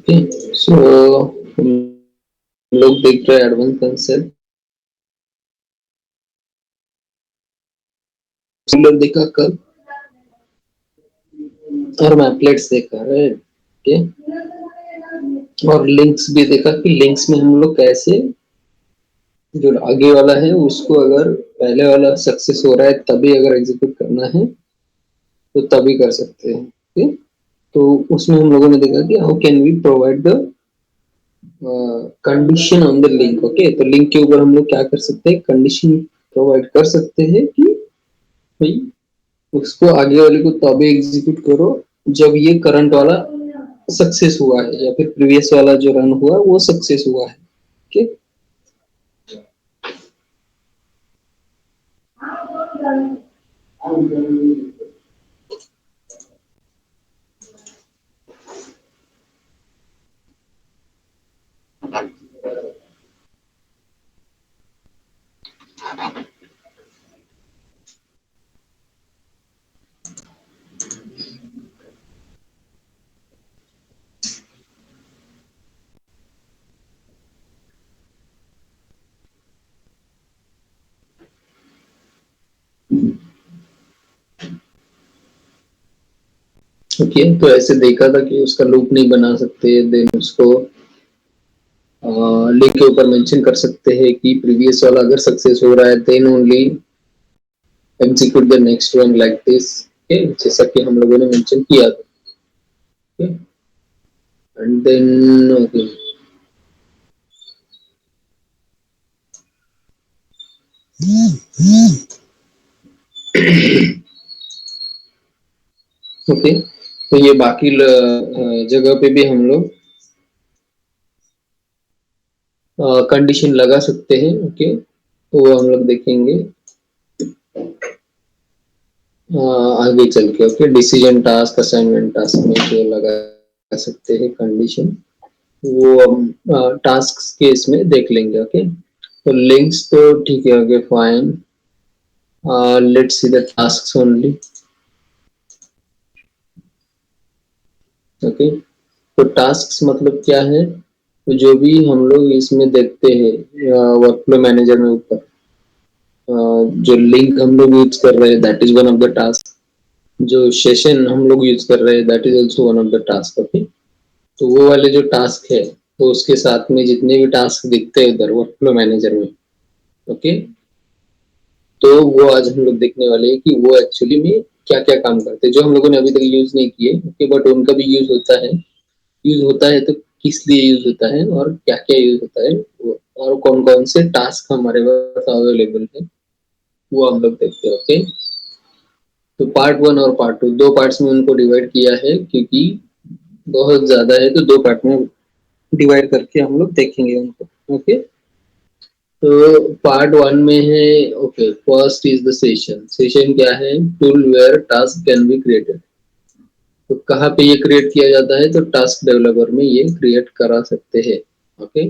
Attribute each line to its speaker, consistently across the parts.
Speaker 1: Okay, सो हम लोग देख रहे हैं एडवांस कंसेप्ट। सिमिलर देखा कल और मैपलेट्स देखा है। ओके, और लिंक्स भी देखा कि लिंक्स में हम लोग कैसे जो आगे वाला है उसको अगर पहले वाला सक्सेस हो रहा है तभी अगर एग्जीक्यूट करना है तो तभी कर सकते हैं। ओके, तो उसमें हम लोगों ने देखा कि how can we provide the condition on the link. Okay, तो लिंक के ऊपर हम लोग क्या कर सकते हैं, कंडीशन प्रोवाइड कर सकते हैं कि भाई उसको आगे वाले को तभी एग्जीक्यूट करो जब ये करंट वाला सक्सेस हुआ है या फिर प्रीवियस वाला जो रन हुआ वो सक्सेस हुआ है। ओके, ओके, तो ऐसे देखा था कि उसका लूप नहीं बना सकते, देन उसको लिंक के ऊपर मेंशन कर सकते हैं कि प्रीवियस वाला अगर सक्सेस हो रहा है then only execute the next one like this. Okay, जैसा कि हम लोगों ने मेंशन किया था। Okay, and then okay, okay, तो ये बाकी जगह पे भी हम लोग कंडीशन लगा सकते हैं। ओके, तो वो हम लोग देखेंगे आगे चल के। Okay, decision task, assignment task में जो लगा सकते हैं कंडीशन वो हम टास्क के इसमें देख लेंगे। ओके, तो लिंक्स तो ठीक है। Okay, fine, let's see the tasks only. Okay, तो टास्क्स मतलब क्या है, तो जो भी हम लोग इसमें देखते हैं वर्कफ्लो मैनेजर में ऊपर जो लिंक हम लोग यूज कर रहे हैं that is one of the task. जो सेशन हम लोग यूज कर रहे हैं that is also one of the task. Okay, तो वो वाले जो टास्क है तो उसके साथ में जितने भी टास्क दिखते हैं उधर वर्कफ्लो मैनेजर में। ओके, तो वो आज हम लोग देखने वाले हैं कि वो एक्चुअली में क्या क्या काम करते हैं जो हम लोगों ने अभी तक यूज नहीं किए। ओके, बट उनका भी यूज होता है। यूज होता है तो किस लिए यूज होता है और क्या क्या यूज होता है और कौन कौन से टास्क हमारे पास अवेलेबल है वो हम लोग देखते हैं। ओके, तो पार्ट वन और पार्ट टू दो पार्ट्स में उनको डिवाइड किया है क्योंकि बहुत ज्यादा है तो दो पार्ट में डिवाइड करके हम लोग देखेंगे उनको। ओके, तो पार्ट वन में है। Okay, first is the session. Session क्या है, tool where task can be created. तो कहाँ पे ये क्रिएट किया जाता है, तो टास्क डेवलपर में ये क्रिएट करा सकते हैं। ओके,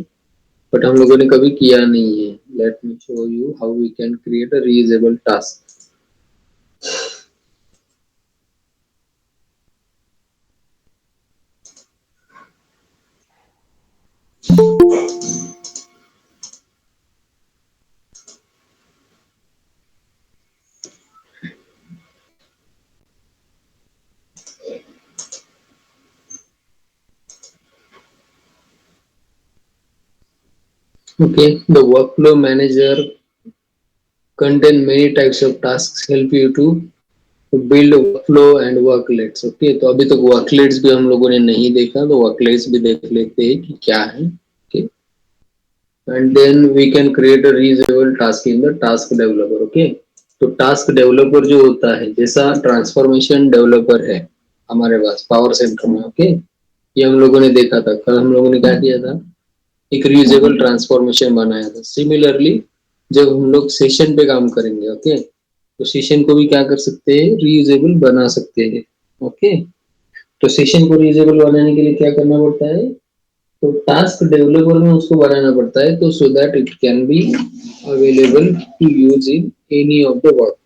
Speaker 1: बट हम लोगों ने कभी किया नहीं है। Let me show you how we can create a reusable task. Okay, the workflow manager contain many types of tasks help you to build workflow and worklets। Okay, तो अभी तक वर्कलेट्स भी हम लोगों ने नहीं देखा तो वर्कलेट्स भी देख लेते हैं कि क्या है। Okay, and then we can create a reusable task in the task developer. Okay, तो टास्क डेवलपर जो होता है जैसा ट्रांसफॉर्मेशन डेवलपर है हमारे पास पावर सेंटर में। ओके, ये हम लोगों ने देखा था कल। हम लोगों ने क्या किया था, एक रीयूजेबल ट्रांसफॉर्मेशन बनाया था। सिमिलरली जब हम लोग सेशन पे काम करेंगे ओके, तो सेशन को भी क्या कर सकते हैं, रीयूजेबल बना सकते हैं। ओके, तो सेशन को रीयूजेबल बनाने के लिए क्या करना पड़ता है, तो टास्क डेवलपर में उसको बनाना पड़ता है तो so that it can be available to use in any of the work.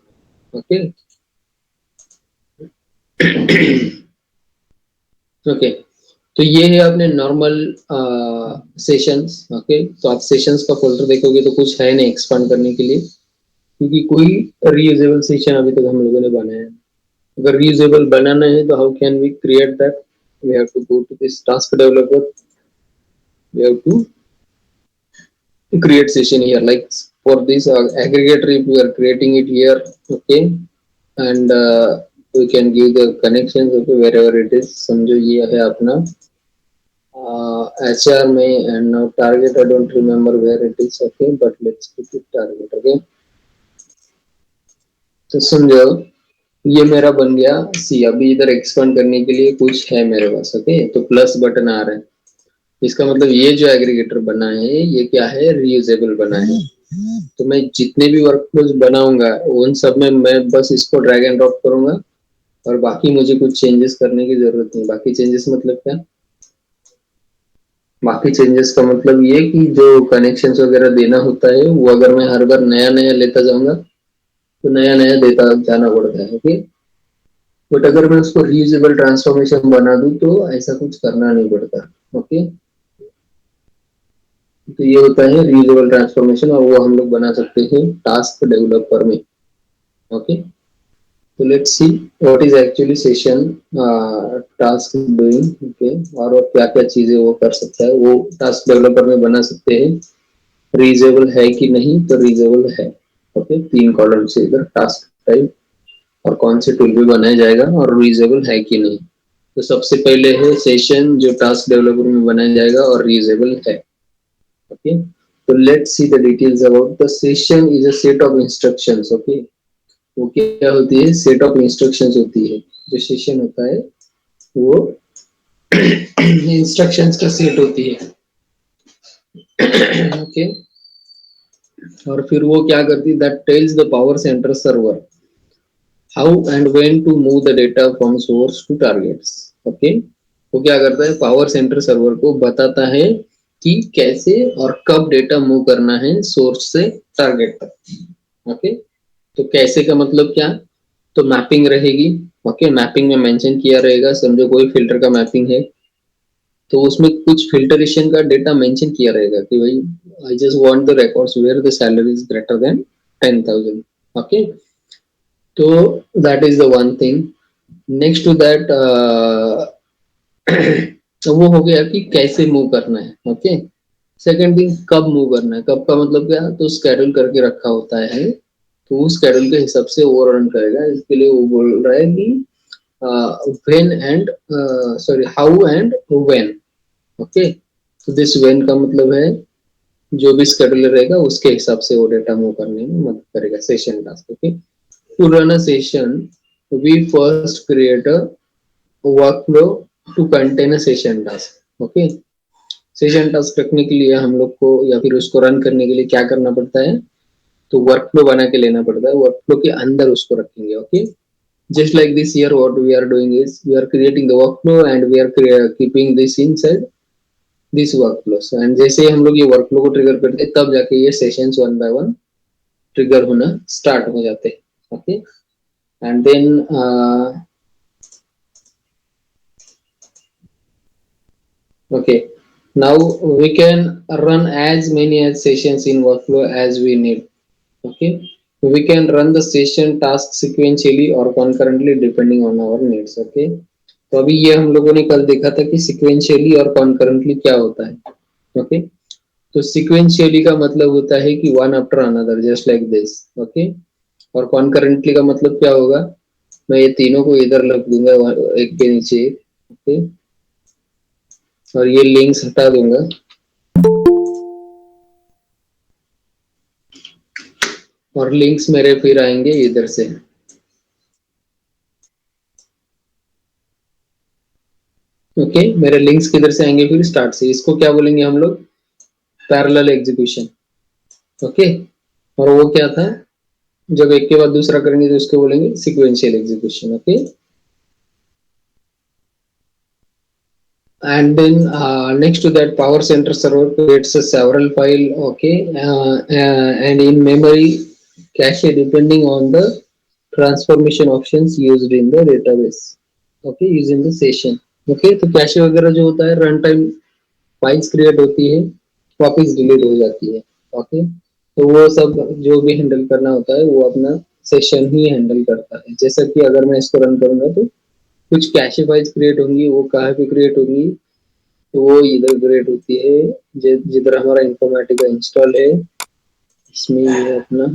Speaker 1: Okay, okay, तो ये है अपने नॉर्मल सेशंस। ओके, तो आप सेशंस का फोल्डर देखोगे तो कुछ है नहीं एक्सपांड करने के लिए, क्योंकि कोई रीयूजेबल सेशन अभी तक हम लोगों ने बनाया है। अगर रीयूजेबल बनाना है तो how can we create that? We have to go to this task developer, we have to create session here, like for this aggregator if we are creating it here. Okay, and we can give the connections, okay, wherever it is. समझो ये है अपना HR में, and now target I don't remember where it is. Okay, but let's keep it target. Okay, तो समझो ये मेरा बन गया सी। अभी इधर एक्सपांड करने के लिए कुछ है मेरे पास। ओके, तो प्लस बटन आ रहा है, इसका मतलब ये जो एग्रीगेटर बना है ये क्या है? रीयूजेबल बना है। तो मैं जितने भी वर्कफ्लोज बनाऊंगा उन सब में मैं बस इसको ड्रैग एंड ड्रॉप करूंगा, और बाकी मुझे कुछ चेंजेस करने की जरूरत नहीं। बाकी चेंजेस मतलब क्या? बाकी चेंजेस का मतलब ये कि जो कनेक्शंस वगैरह देना होता है वो अगर मैं हर बार नया नया लेता जाऊंगा तो नया नया देता जाना पड़ता है। ओके, बट अगर मैं उसको रीयूजेबल ट्रांसफॉर्मेशन बना दूं तो ऐसा कुछ करना नहीं पड़ता। ओके, तो ये होता है रीयूजेबल ट्रांसफॉर्मेशन, और वो हम लोग बना सकते हैं टास्क डेवलपर में। ओके, तो let's see what is actually session task doing. Okay, और क्या क्या चीजें वो कर सकता है, वो टास्क डेवलपर में बना सकते हैं। रीयूजेबल है कि नहीं? तो रीयूजेबल है। ओके, 3 कॉलम से इधर टास्क टाइप और कौन से टूल पे बनाया जाएगा, और रीयूजेबल है कि नहीं। तो सबसे पहले है सेशन जो टास्क डेवलपर में बनाया जाएगा और रीयूजेबल है। ओके, तो let's see the details about the session is a set of instructions. Okay, वो क्या होती है? सेट ऑफ इंस्ट्रक्शंस होती है। जो सेशन होता है वो इंस्ट्रक्शंस का सेट होती है। ओके, और फिर वो क्या करती है? That tells the power center server how and when to move the data from source to targets. Okay, वो क्या करता है? पावर सेंटर सर्वर को बताता है कि कैसे और कब डेटा मूव करना है सोर्स से टारगेट तक। ओके, तो कैसे का मतलब क्या? तो मैपिंग रहेगी। ओके, मैपिंग में मेंशन किया रहेगा। समझो कोई फिल्टर का मैपिंग है तो उसमें कुछ फिल्टरेशन का डेटा मेंशन किया रहेगा कि भाई I just want the records where the salary is greater than 10,000। Okay, तो that is the one thing. Next to that तो वो हो गया कि कैसे मूव करना है। ओके, सेकंड थिंग कब मूव करना है। कब का मतलब क्या? तो स्केड्यूल करके रखा होता है, तो उस स्केड्यूल के हिसाब से वो रन करेगा। इसके लिए वो बोल रहा है कि when and sorry how and when. Okay, तो दिस व्हेन का मतलब है जो भी स्केड्यूलर रहेगा उसके हिसाब से वो डेटा मूव करने में मदद करेगा session task. Okay, to run a session we first create a workflow to contain a session task. Okay, session task रखने के लिए हम लोग को या फिर उसको रन करने के लिए क्या करना पड़ता है? तो वर्कफ्लो बना के लेना पड़ता है, वर्कफ्लो के अंदर उसको रखेंगे। Okay, just like this here what we are doing is we are creating the workflow and we are keeping this inside this workflows, and जैसे ही हम लोग ये वर्कफ्लो को ट्रिगर करते हैं तब जाके ये sessions one by one trigger होना स्टार्ट हो जाते हैं। Okay, and then okay, now we can run as many as sessions in workflow as we need. Okay, we can run the session task sequentially or concurrently depending on our needs. Okay, तो अभी ये हम लोगों ने कल देखा था कि सिक्वेंशियली और कॉन्करेंटली क्या होता है। ओके, तो सिक्वेंशियली का मतलब होता है कि one after another just like this. Okay, और कॉन्करेंटली का मतलब क्या होगा? मैं ये तीनों को इधर रख दूंगा एक के नीचे एक। ओके, और ये लिंक्स हटा दूंगा, और लिंक्स मेरे फिर आएंगे इधर से। ओके, मेरे लिंक्स किधर से आएंगे? फिर स्टार्ट से। इसको क्या बोलेंगे हम लोग? Parallel execution. ओके, और वो क्या था? जब एक के बाद दूसरा करेंगे तो उसको बोलेंगे sequential execution. Okay, and then next to that power center server creates a several file. Okay, and in memory cache depending on the transformation options used in the database. Okay, using the session. Okay, तो cache वगैरह जो होता है run time files create होती है, वापस delete हो जाती है। ओके, तो वो सब जो भी हैंडल करना होता है वो अपना सेशन ही हैंडल करता है। जैसा कि अगर मैं इसको रन करूंगा तो कुछ कैशे फाइल्स क्रिएट होंगी, वो कहाँ पे क्रिएट होंगी, तो वो इधर क्रिएट होती है जिधर हमारा इंफॉर्मेटिका इंस्टॉल है, इसमें ये अपना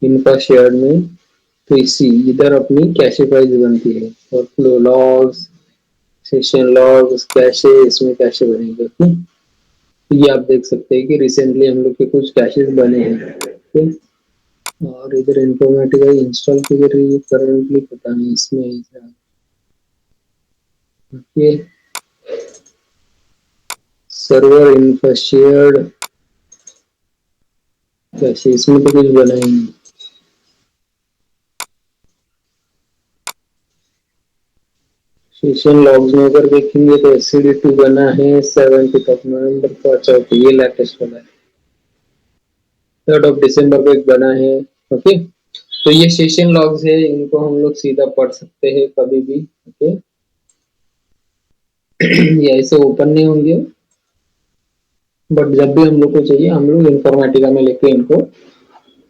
Speaker 1: इनका शेयर में, तो इसी इधर अपनी कैशे फाइल्स बनती है, और flow logs, session logs, cache, इसमें कैशे बनेंगे। ये आप देख सकते हैं कि रिसेंटली हम लोग के कुछ कैशेस बने हैं। ठीक? और इधर इन्फॉर्मेटिका इंस्टॉल किधर है, करंटली पता नहीं इसमें ये सर्वर इन्फो शेयर्ड कैशे, इसमें तो कुछ बना ही नहीं। सेशन लॉग्स में अगर देखेंगे तो SCD2 बना है 7th ऑफ नवंबर को। अच्छा, ओके, ये लेटेस्ट वाला है। 3rd ऑफ दिसंबर को एक बना है। ओके, तो ये सेशन लॉग्स है, इनको हम लोग सीधा पढ़ सकते हैं कभी भी। ओके, ये ऐसे ओपन नहीं होंगे, बट जब भी हम लोग को चाहिए हम लोग इंफॉर्मेटिका में लेके इनको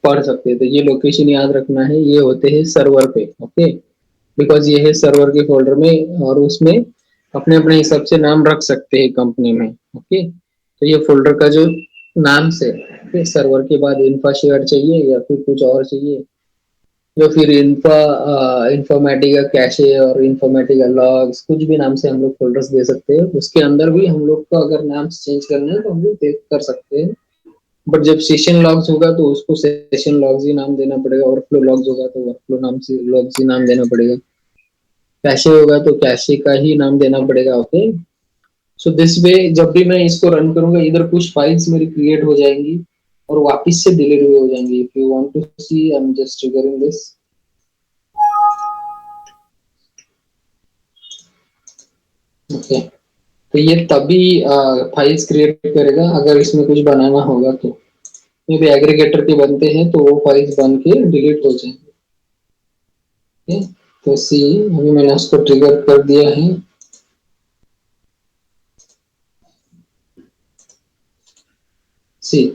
Speaker 1: पढ़ सकते हैं। तो ये लोकेशन याद रखना है, ये होते हैं सर्वर पे। ओके, बिकॉज ये है सर्वर के फोल्डर में, और उसमें अपने अपने हिसाब से नाम रख सकते हैं कंपनी में। ओके, तो ये फोल्डर का जो नाम से सर्वर के बाद इंफा शेयर चाहिए या फिर कुछ और चाहिए, या फिर इंफॉर्मेटिका कैशे और इंफॉर्मेटिका लॉग्स, कुछ भी नाम से हम लोग फोल्डर्स दे सकते हैं। उसके अंदर भी हम लोग को अगर नाम चेंज करना है तो हम लोग कर सकते हैं। बट जब सेशन लॉग्स होगा तो उसको सेशन लॉग्स ही नाम देना पड़ेगा, वर्कफ्लो लॉग्स होगा तो वर्कफ्लो नाम से लॉग्स ही नाम देना पड़ेगा, कैशे होगा तो कैशे का ही नाम देना पड़ेगा। ओके, सो दिस वे जब भी मैं इसको रन करूंगा इधर कुछ फाइल्स मेरी क्रिएट हो जाएंगी और वापस से डिलीट भी हो जाएंगी। If you want to see, I am just triggering this. Okay, तो ये तभी फाइल्स क्रिएट करेगा अगर इसमें कुछ बनाना होगा तो। मे भी एग्रीगेटर के बनते हैं तो वो फाइल्स बन के डिलीट हो जाएंगे। ओके, तो सी, अभी मैंने उसको ट्रिगर कर दिया है। सी,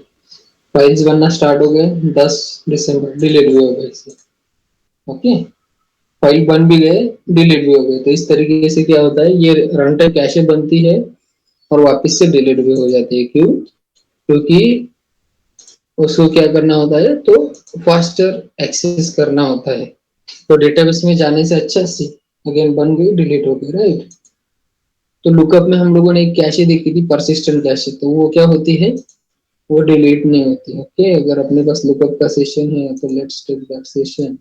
Speaker 1: फाइल्स बनना स्टार्ट हो गए, 10 दिसंबर डिलीट भी हो गए। ओके, फाइल बन भी गए, डिलीट भी हो गए। तो इस तरीके से क्या होता है, ये रन टाइम कैशे बनती है और वापस से डिलीट भी हो जाती है। क्यों? क्योंकि उसको क्या करना होता है, तो फास्टर एक्सेस करना होता है। तो डेटाबेस में जाने से अच्छा सी अगेन बन गई, डिलीट हो गई, राइट। तो लुकअप में हम लोगों ने एक कैशे देखी थी, परसिस्टेंट कैशे, तो वो क्या होती है, वो डिलीट नहीं होती। ओके, अगर अपने पास लुकअप का सेशन है तो let's take that session,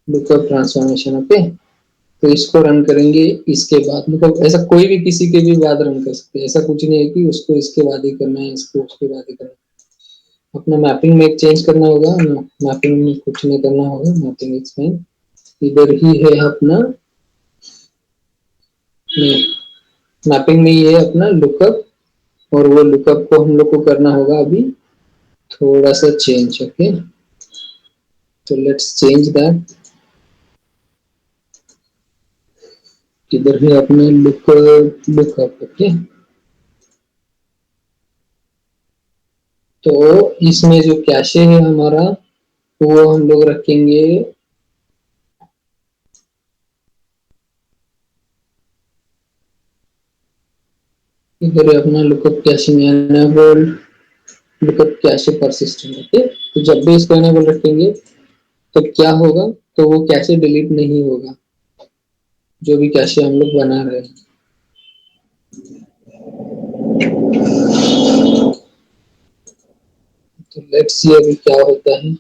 Speaker 1: lookup transformation. Okay, तो इसको रन करेंगे इसके बाद, मतलब ऐसा कोई भी किसी के भी बाद रन कर सकते हैं, ऐसा कुछ नहीं है कि उसको इसके बाद ही करना है, इसको उसके बाद ही करना है। अपना मैपिंग में एक चेंज करना होगा, मैपिंग में कुछ नहीं करना होगा, मैपिंग इसमें इधर ही है अपना, मैपिंग में ही है अपना लुकअप, और वो लुकअप को हम लोग को करना होगा अभी थोड़ा सा चेंज। ओके, तो लेट्स चेंज दैट, इधर है अपने लुकअप, लुकअप। ओके, तो इसमें जो कैशे है हमारा वो हम लोग रखेंगे, इधर है अपना लुकअप कैशे में enable, lookup cache persistent. Okay, तो जब भी इसको एनेबल रखेंगे तो क्या होगा, तो वो कैशे डिलीट नहीं होगा, जो भी कैशे हम लोग बना रहे हैं। तो लेट्स सी अभी क्या होता है,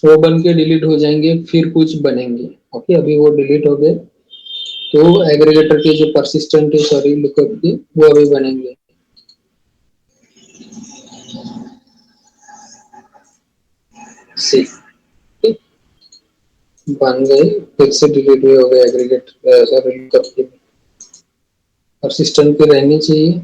Speaker 1: वो बन के डिलीट हो जाएंगे, फिर कुछ बनेंगे। ओके, अभी वो डिलीट हो गए, तो एग्रीगेटर के जो परसिस्टेंट है, सॉरी लुकअप के, वो अभी बनेंगे। सी, बन गए, फिर से डिलीट भी हो गए एग्रीगेटर, सॉरी लुकअप के, परसिस्टेंट पे रहनी चाहिए।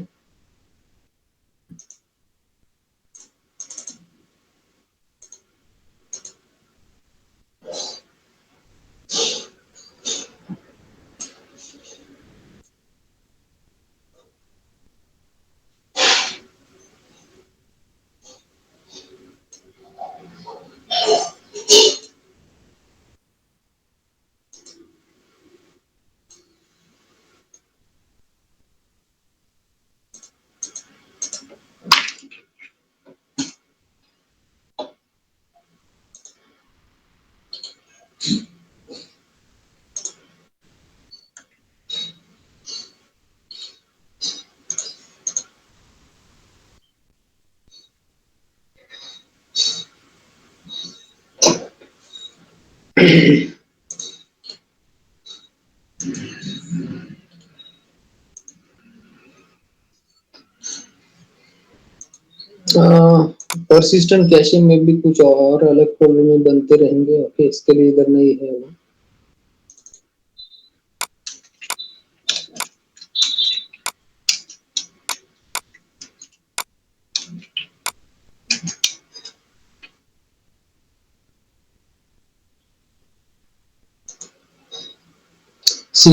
Speaker 1: परसिस्टेंट कैशिंग में भी कुछ और अलग फोल्डर में बनते रहेंगे। ओके, इसके लिए इधर नहीं है वो।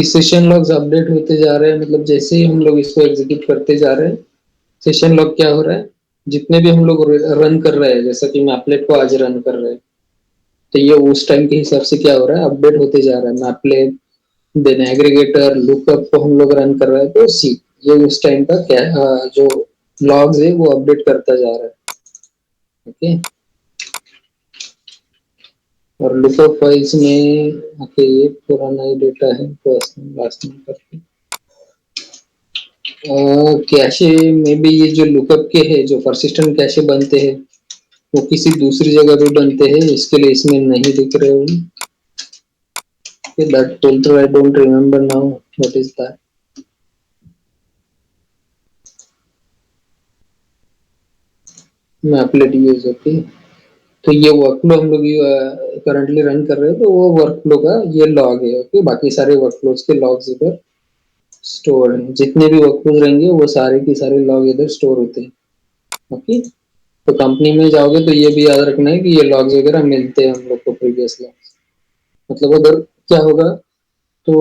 Speaker 1: सेशन लॉग्स अपडेट होते जा रहे हैं, मतलब जैसे ही हम लोग इसको एग्जीक्यूट करते जा रहे हैं, सेशन लॉग क्या हो रहा है, जितने भी हम लोग रन कर रहे हैं, जैसा कि मैपलेट को आज रन कर रहे हैं, तो ये उस टाइम के हिसाब से क्या हो रहा है, अपडेट होते जा रहा है। मैपलेट, देन एग्रीगेटर, लुकअप को हम लोग रन कर रहे हैं, तो सी ये उस टाइम का क्या जो लॉग्स है वो अपडेट करता जा रहा है। ओके, और लुकअप फाइल्स में ओके ये पुराना ही डेटा है, फर्स्ट नेम लास्ट नेम करके। कैशे में भी ये जो लुकअप के है, जो परसिस्टेंट कैशे बनते हैं, वो किसी दूसरी जगह भी बनते हैं, इसके लिए इसमें नहीं दिख रहे हो। That filter I don't remember now. What is that? Mapplet use होती है। तो ये वर्कफ्लो हम लोग करंटली रन कर रहे हैं, तो वो वर्कफ्लो का ये लॉग है। ओके, बाकी सारे वर्कफ्लोज के लॉग्स इधर स्टोर हैं। जितने भी वर्कफ्लोज रहेंगे वो सारे के सारे लॉग इधर स्टोर होते हैं। ओके, तो कंपनी में जाओगे तो ये भी याद रखना है कि ये लॉग्स वगैरह मिलते हैं हम लोग को, प्रीवियस लॉग्स। मतलब अगर क्या होगा, तो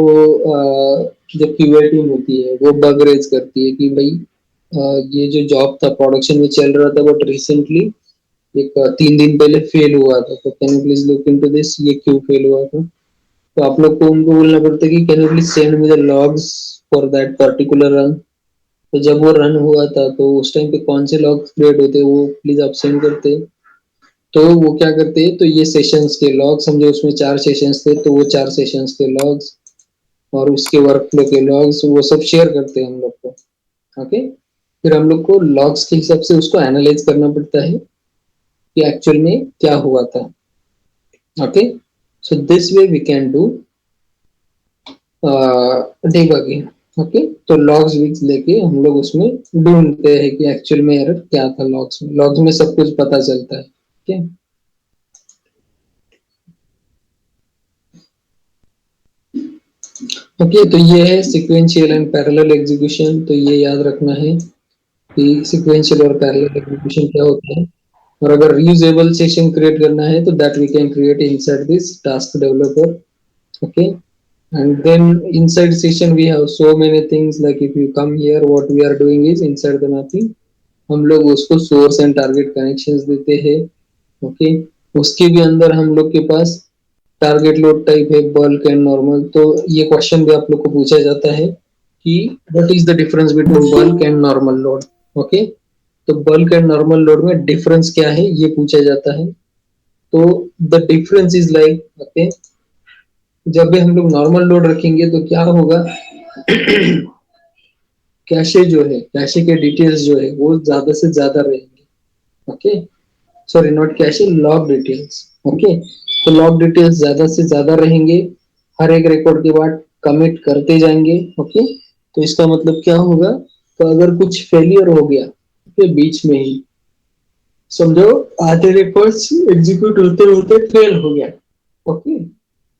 Speaker 1: जो क्यूए टीम होती है वो बग रेज करती है कि भाई ये जो जॉब था प्रोडक्शन में चल रहा था, बट रिसेंटली एक 3 दिन पहले फेल हुआ था, तो can you please look into this, ये क्यों फेल हुआ था। तो आप लोग को उनको बोलना पड़ता है कि can you please send me the logs for that particular run. तो जब वो रन हुआ था तो उस टाइम पे कौन से लॉग्स क्रिएट होते वो प्लीज आप सेंड करते। तो वो क्या करते हैं, तो ये सेशंस के लॉग समझो, उसमें 4 सेशंस थे, तो वो 4 सेशंस के लॉग्स और उसके वर्कफ्लो के लॉग्स वो सब शेयर करते हैं हम लोग को। ओके, फिर हम लोग को लॉग्स के हिसाब से उसको एनालाइज करना पड़ता है कि एक्चुअल में क्या हुआ था। Okay, so this way we can do debugging. Okay, तो लॉग्स विक्स लेके हम लोग उसमें ढूंढते हैं कि एक्चुअल में एरर क्या था। लॉग्स में सब कुछ पता चलता है। ठीक है, ओके, तो ये है सीक्वेंशियल एंड पैरेलल एग्जीक्यूशन। तो ये याद रखना है कि सीक्वेंशियल और पैरेलल एग्जीक्यूशन क्या होता है। और अगर रीयूजेबल सेशन क्रिएट करना है तो that we can create inside this task developer. Okay, and then inside session we have so many things, like if you come here what we are doing is inside the mapping हम लोग उसको source and target connections देते हैं। Okay, उसके भी अंदर हम लोग के पास टारगेट लोड टाइप है, बल्क एंड नॉर्मल। तो ये क्वेश्चन भी आप लोग को पूछा जाता है कि what is the difference between bulk and normal load. Okay, तो बल्क एंड नॉर्मल लोड में डिफरेंस क्या है ये पूछा जाता है। तो the difference is like, okay, जब भी हम लोग नॉर्मल लोड रखेंगे तो क्या होगा, कैशे जो है, कैशे के डिटेल्स जो है वो ज्यादा से ज्यादा रहेंगे। Okay, sorry not cache, log details. Okay, तो लॉग डिटेल्स ज्यादा से ज्यादा रहेंगे, हर एक रिकॉर्ड के बाद कमिट करते जाएंगे। ओके, तो इसका मतलब क्या होगा, तो अगर कुछ फेलियर हो गया तो बीच में ही समझो आधे रिकॉर्ड्स एग्जीक्यूट होते होते फेल हो गया। ओके,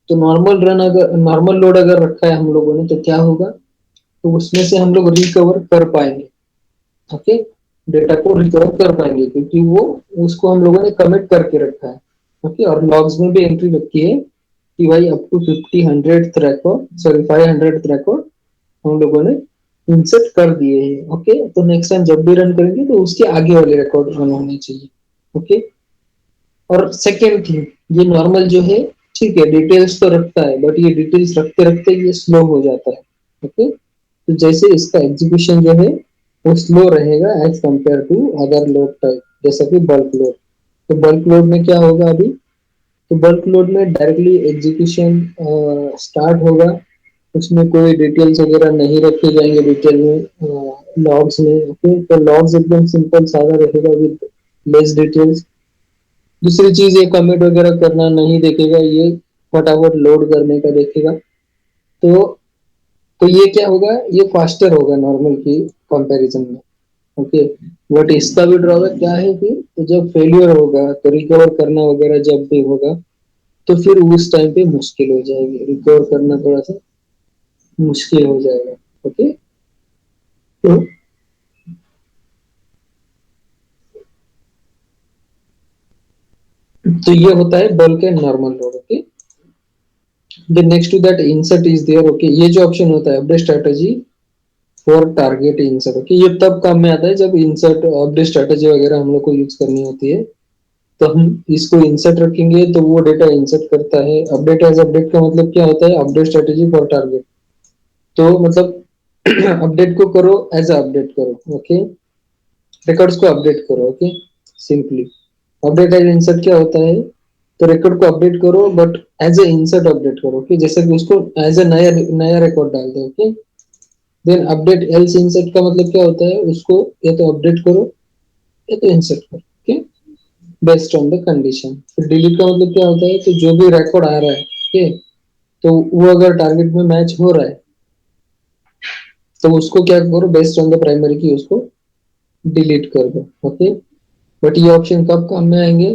Speaker 1: तो नॉर्मल रन अगर नॉर्मल लोड अगर रखा है हम लोगों ने तो क्या होगा, तो उसमें से हम लोग रिकवर कर पाएंगे। ओके, डेटा को रिकवर कर पाएंगे क्योंकि वो उसको हम लोगों ने कमिट करके रखा है। ओके, और लॉग्स में भी एंट्री रखी है कि भाई up to 50 record, sorry 500 record हम लोगों ने इंसर्ट कर दिए हैं। ओके, तो नेक्स्ट टाइम जब भी रन करेंगे तो उसके आगे वाले रिकॉर्ड रन होने चाहिए। ओके, और सेकेंड थिंग, ये नॉर्मल जो है ठीक है डिटेल्स तो रखता है, बट ये डिटेल्स रखते रखते ये स्लो हो जाता है। ओके, तो जैसे इसका एग्जीक्यूशन जो है वो स्लो रहेगा as compare to other load type, जैसा कि बल्क लोड। तो बल्क लोड में क्या होगा अभी, तो बल्क लोड में डायरेक्टली एग्जीक्यूशन स्टार्ट होगा, उसमें कोई डिटेल्स वगैरह नहीं रखे जाएंगे डिटेल में लॉग्स में। ओके, तो लॉग्स एकदम सिंपल सादा रहेगा विद लेस डिटेल्स। दूसरी चीज ये कमिट वगैरह करना नहीं देखेगा ये, फटाफट लोड करने का देखेगा। तो ये क्या होगा, ये फास्टर होगा नॉर्मल की कंपैरिजन में। ओके, बट इसका भी ड्रॉबैक क्या है कि तो जब फेलियर होगा तो रिकवर करना वगैरह जब भी होगा तो फिर उस टाइम पे मुश्किल हो जाएगी, रिकवर करना थोड़ा सा मुश्किल हो जाएगा। ओके, तो ये होता है bulk and normal load. Okay, then next to that insert is there. Okay, ये जो ऑप्शन होता है update strategy for target insert. Okay, ये तब काम में आता है जब इंसर्ट अपडेट स्ट्रेटजी वगैरह हम लोग को यूज करनी होती है। तो हम इसको इंसर्ट रखेंगे तो वो डेटा इंसर्ट करता है। अपडेट एज अपडेट का मतलब क्या होता है, अपडेट स्ट्रेटजी फॉर टारगेट। तो मतलब अपडेट को करो, एज अपडेट करो। ओके, रिकॉर्ड्स को अपडेट करो। Okay, simply update as insert क्या होता है, तो रिकॉर्ड को अपडेट करो but as a insert update करो। ओके, जैसे कि उसको एज ए नया नया रिकॉर्ड डाल दो। Okay, then update else insert का मतलब क्या होता है, उसको या तो अपडेट करो या तो इंसर्ट करो। Okay, based on the condition. फिर डिलीट का मतलब क्या होता है, तो जो भी रिकॉर्ड आ रहा है, ओके, तो वो अगर टारगेट में मैच हो रहा है तो उसको क्या करो, बेस्ड ऑन द प्राइमरी की उसको डिलीट कर दो। ओके, बट ये ऑप्शन कब काम में आएंगे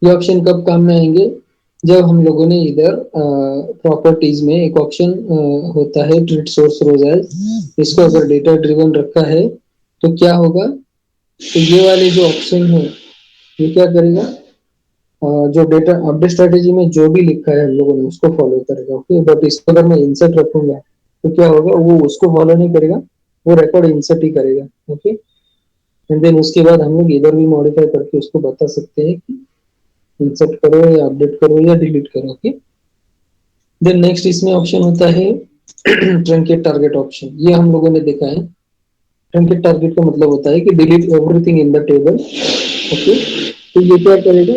Speaker 1: ये ऑप्शन कब काम में आएंगे, जब हम लोगों ने इधर प्रॉपर्टीज में एक ऑप्शन होता है ट्रीट सोर्स रोज एज, इसको अगर डेटा ड्रिवन रखा है तो क्या होगा, तो ये वाले जो ऑप्शन है ये क्या करेगा, जो डेटा अपडेट स्ट्रेटेजी में जो भी लिखा है हम लोगों ने उसको फॉलो करेगा। ओके, बट इसको अगर मैं इंसर्ट रखूंगा तो क्या होगा, वो उसको फॉलो नहीं करेगा, वो रिकॉर्ड इंसर्ट ही करेगा। ओके, एंड देन उसके बाद हम लोग इधर भी मॉडिफाई करके उसको बता सकते हैं कि इंसर्ट करो या अपडेट करो या डिलीट करो। ओके, देन नेक्स्ट इसमें ऑप्शन होता है ट्रंकेट टारगेट ऑप्शन। ये हम लोगों ने देखा है। ट्रंकेट टारगेट का मतलब होता है कि delete everything in the table. Okay, तो ये क्या करेगा,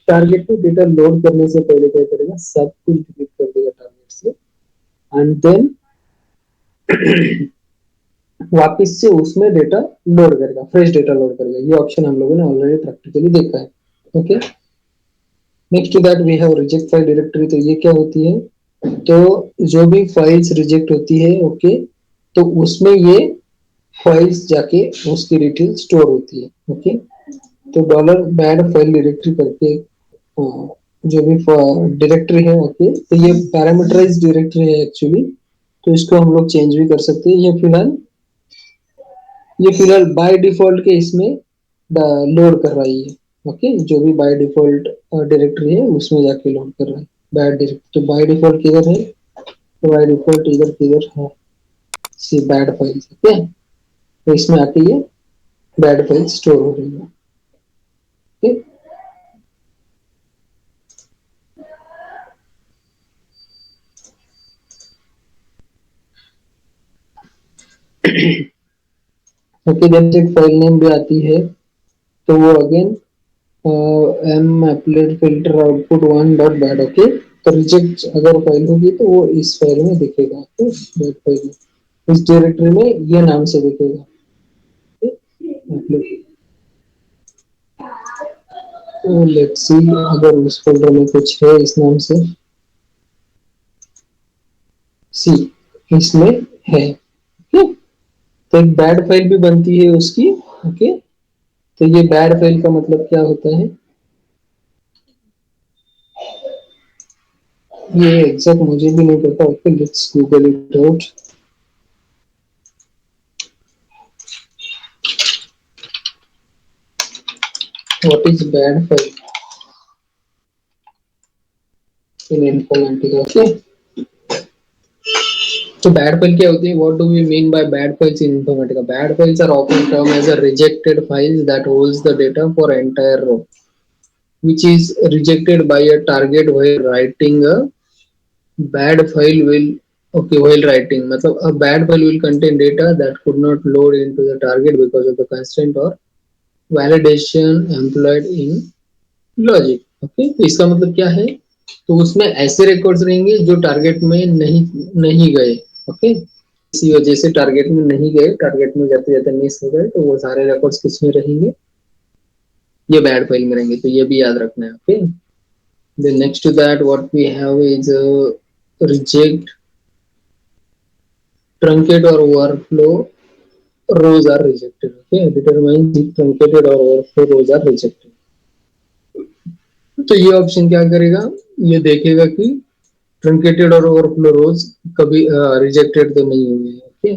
Speaker 1: टारगेट को डेटा लोड करने से पहले क्या करेगा, सब कुछ डिलीट कर देगा टारगेट से, एंड देन वापस से उसमें डेटा लोड करेगा, फ्रेश डेटा लोड करेगा। ये ऑप्शन हम लोगों ने ऑलरेडी प्रैक्टिकली देखा है। Okay, next to that we have reject file directory. तो ये क्या होती है, तो जो भी फाइल्स रिजेक्ट होती है, ओके, तो उसमें ये फाइल्स जाके उसकी डिटेल स्टोर होती है। ओके, तो डॉलर बैड फाइल डायरेक्टरी करके जो भी डायरेक्टरी है, ओके, तो ये पैरामीटराइज डायरेक्टरी है एक्चुअली। तो इसको हम लोग चेंज भी कर सकते हैं। ये फिलहाल बाय डिफॉल्ट के इसमें लोड कर रही है। ओके, जो भी बाय डिफॉल्ट डायरेक्टरी है उसमें जाके लोड कर रहा है बैड डायरेक्टरी। तो बाय डिफॉल्ट किधर है, तो बाय डिफॉल्ट इधर किधर है, सी बैड फाइल्स। ओके, तो इसमें आके ये बैड फाइल स्टोर हो रही है। ओके, ओके, जब एक फाइल नेम भी आती है तो वो again M applet filter output one dot bad. Okay, तो रिजेक्ट अगर फाइल होगी तो वो इस फाइल में दिखेगा। ओके, बैड फाइल में इस डायरेक्टरी में ये नाम से दिखेगा। लेट्स सी अगर उस फोल्डर में कुछ है इस नाम से, सी इसमें है। ओके, तो एक बैड फाइल भी बनती है उसकी। ओके, तो ये बैड फाइल का मतलब क्या होता है, ये एग्जैक्ट मुझे भी नहीं पता। Okay, let's Google it out. What is bad file in Informatica. Okay, तो बैड फाइल क्या होती है, what do we mean by bad files in Informatica. Bad files are often termed as a rejected files that holds the data for entire row which is rejected by a target while writing a bad file will, okay, while writing मतलब a bad file will contain data that could not load into the target because of the constraint or validation employed in logic। Okay, तो इसका मतलब क्या है, तो उसमें ऐसे records रहेंगे जो टारगेट में नहीं नहीं गए। ओके, इसी वजह से टारगेट में नहीं गए, टारगेट में जाते जाते मिस हो गए, तो वो सारे रिकॉर्ड्स किसमें रहेंगे, ये बैड फाइल में रहेंगे, तो ये भी याद रखना है। Okay, then next to that what we have is reject, truncate or overflow rows are rejected. Okay, determine if truncated or overflow rows are rejected. तो ये ऑप्शन क्या करेगा, ये देखेगा कि ट्रंकेटेड और ओवरफ्लो रोज कभी रिजेक्टेड तो नहीं हुए हैं। ओके,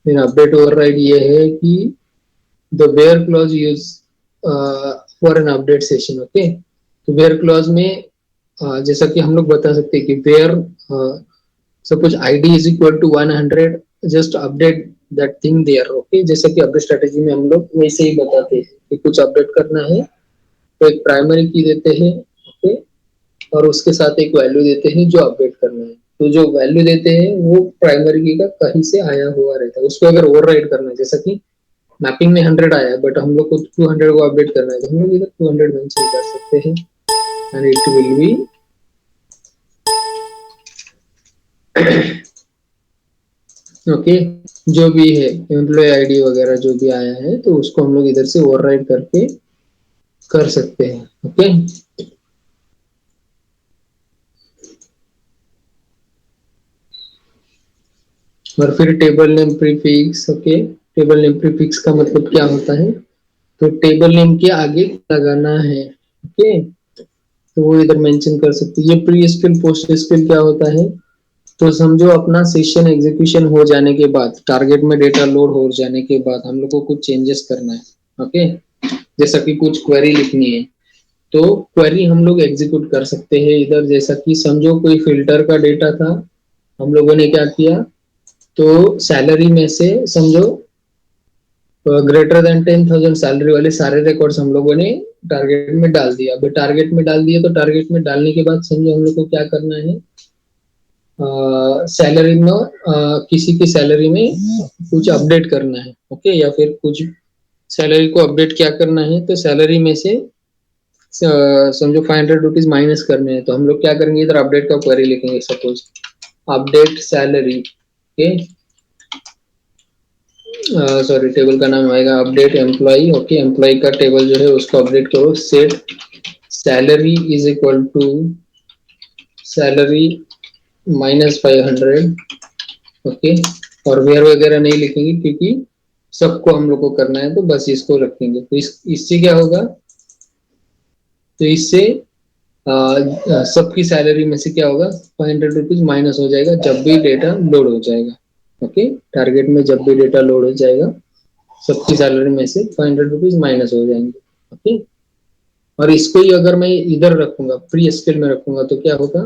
Speaker 1: देन अपडेट ओवरराइड ये है कि the where clause use for an update session. Okay, तो वेयर क्लॉज में जैसा कि हम लोग बता सकते हैं कि where suppose ID is equal to 100, just update that thing there. Okay, जैसा कि अपडेट स्ट्रेटेजी में हम लोग वैसे ही बताते हैं कि कुछ अपडेट करना है तो एक प्राइमरी की देते हैं। ओके, और उसके साथ एक वैल्यू देते हैं जो अपडेट करना है। तो जो वैल्यू देते हैं वो प्राइमरी की का कहीं से आया हुआ रहता है, उसको अगर ओवरराइड करना है, जैसा कि मैपिंग में 100 आया है बट हम लोग को 200 को अपडेट करना है, तो हम लोग इधर 200 मेंशन कर सकते हैं and it will be okay. जो भी है एम्प्लॉय आईडी वगैरह जो भी आया है तो उसको हम लोग इधर से ओवरराइड करके कर सकते हैं। ओके, और फिर table name prefix. Okay, table name prefix का मतलब क्या होता है, तो टेबल नेम के आगे लगाना है। ओके, तो वो इधर मेंशन कर सकते हैं। ये प्री एसक्यूएल पोस्ट एसक्यूएल क्या होता है, तो समझो अपना सेशन एग्जीक्यूशन हो जाने के बाद, टारगेट में डेटा लोड हो जाने के बाद हम लोग को कुछ चेंजेस करना है। ओके, जैसा कि कुछ क्वेरी लिखनी है तो क्वेरी हम लोग एग्जीक्यूट कर सकते हैं इधर। जैसा कि समझो कोई फिल्टर का डेटा था, हम लोगों ने क्या किया, तो सैलरी में से समझो ग्रेटर देन 10,000 सैलरी वाले सारे रिकॉर्ड्स हम लोगों ने टारगेट में डाल दिया। अभी टारगेट में डाल दिया तो टारगेट में डालने के बाद समझो हम लोग को क्या करना है, सैलरी में किसी की सैलरी में कुछ अपडेट करना है। ओके, या फिर कुछ सैलरी को अपडेट क्या करना है, तो सैलरी में से समझो 500 रुपीज माइनस करने हैं, तो हम लोग क्या करेंगे, इधर अपडेट का क्वेरी लिखेंगे। सपोज अपडेट सैलरी के सॉरी टेबल का नाम आएगा अपडेट एम्प्लॉय। ओके, एम्प्लॉय का टेबल जो है उसको अपडेट करो, set salary is equal to salary -500। Okay, और वेयर वगैरह नहीं लिखेंगे क्योंकि सबको हम लोग को करना है, तो बस इसको रखेंगे। तो इससे क्या होगा, तो इससे सबकी सैलरी में से क्या होगा, 500 रुपीज माइनस हो जाएगा जब भी डेटा लोड हो जाएगा। ओके, टारगेट में जब भी डेटा लोड हो जाएगा सबकी सैलरी में से 500 रुपीज माइनस हो जाएंगे। ओके, और इसको ही अगर मैं इधर रखूंगा, प्री एसक्यूएल में रखूंगा, तो क्या होगा,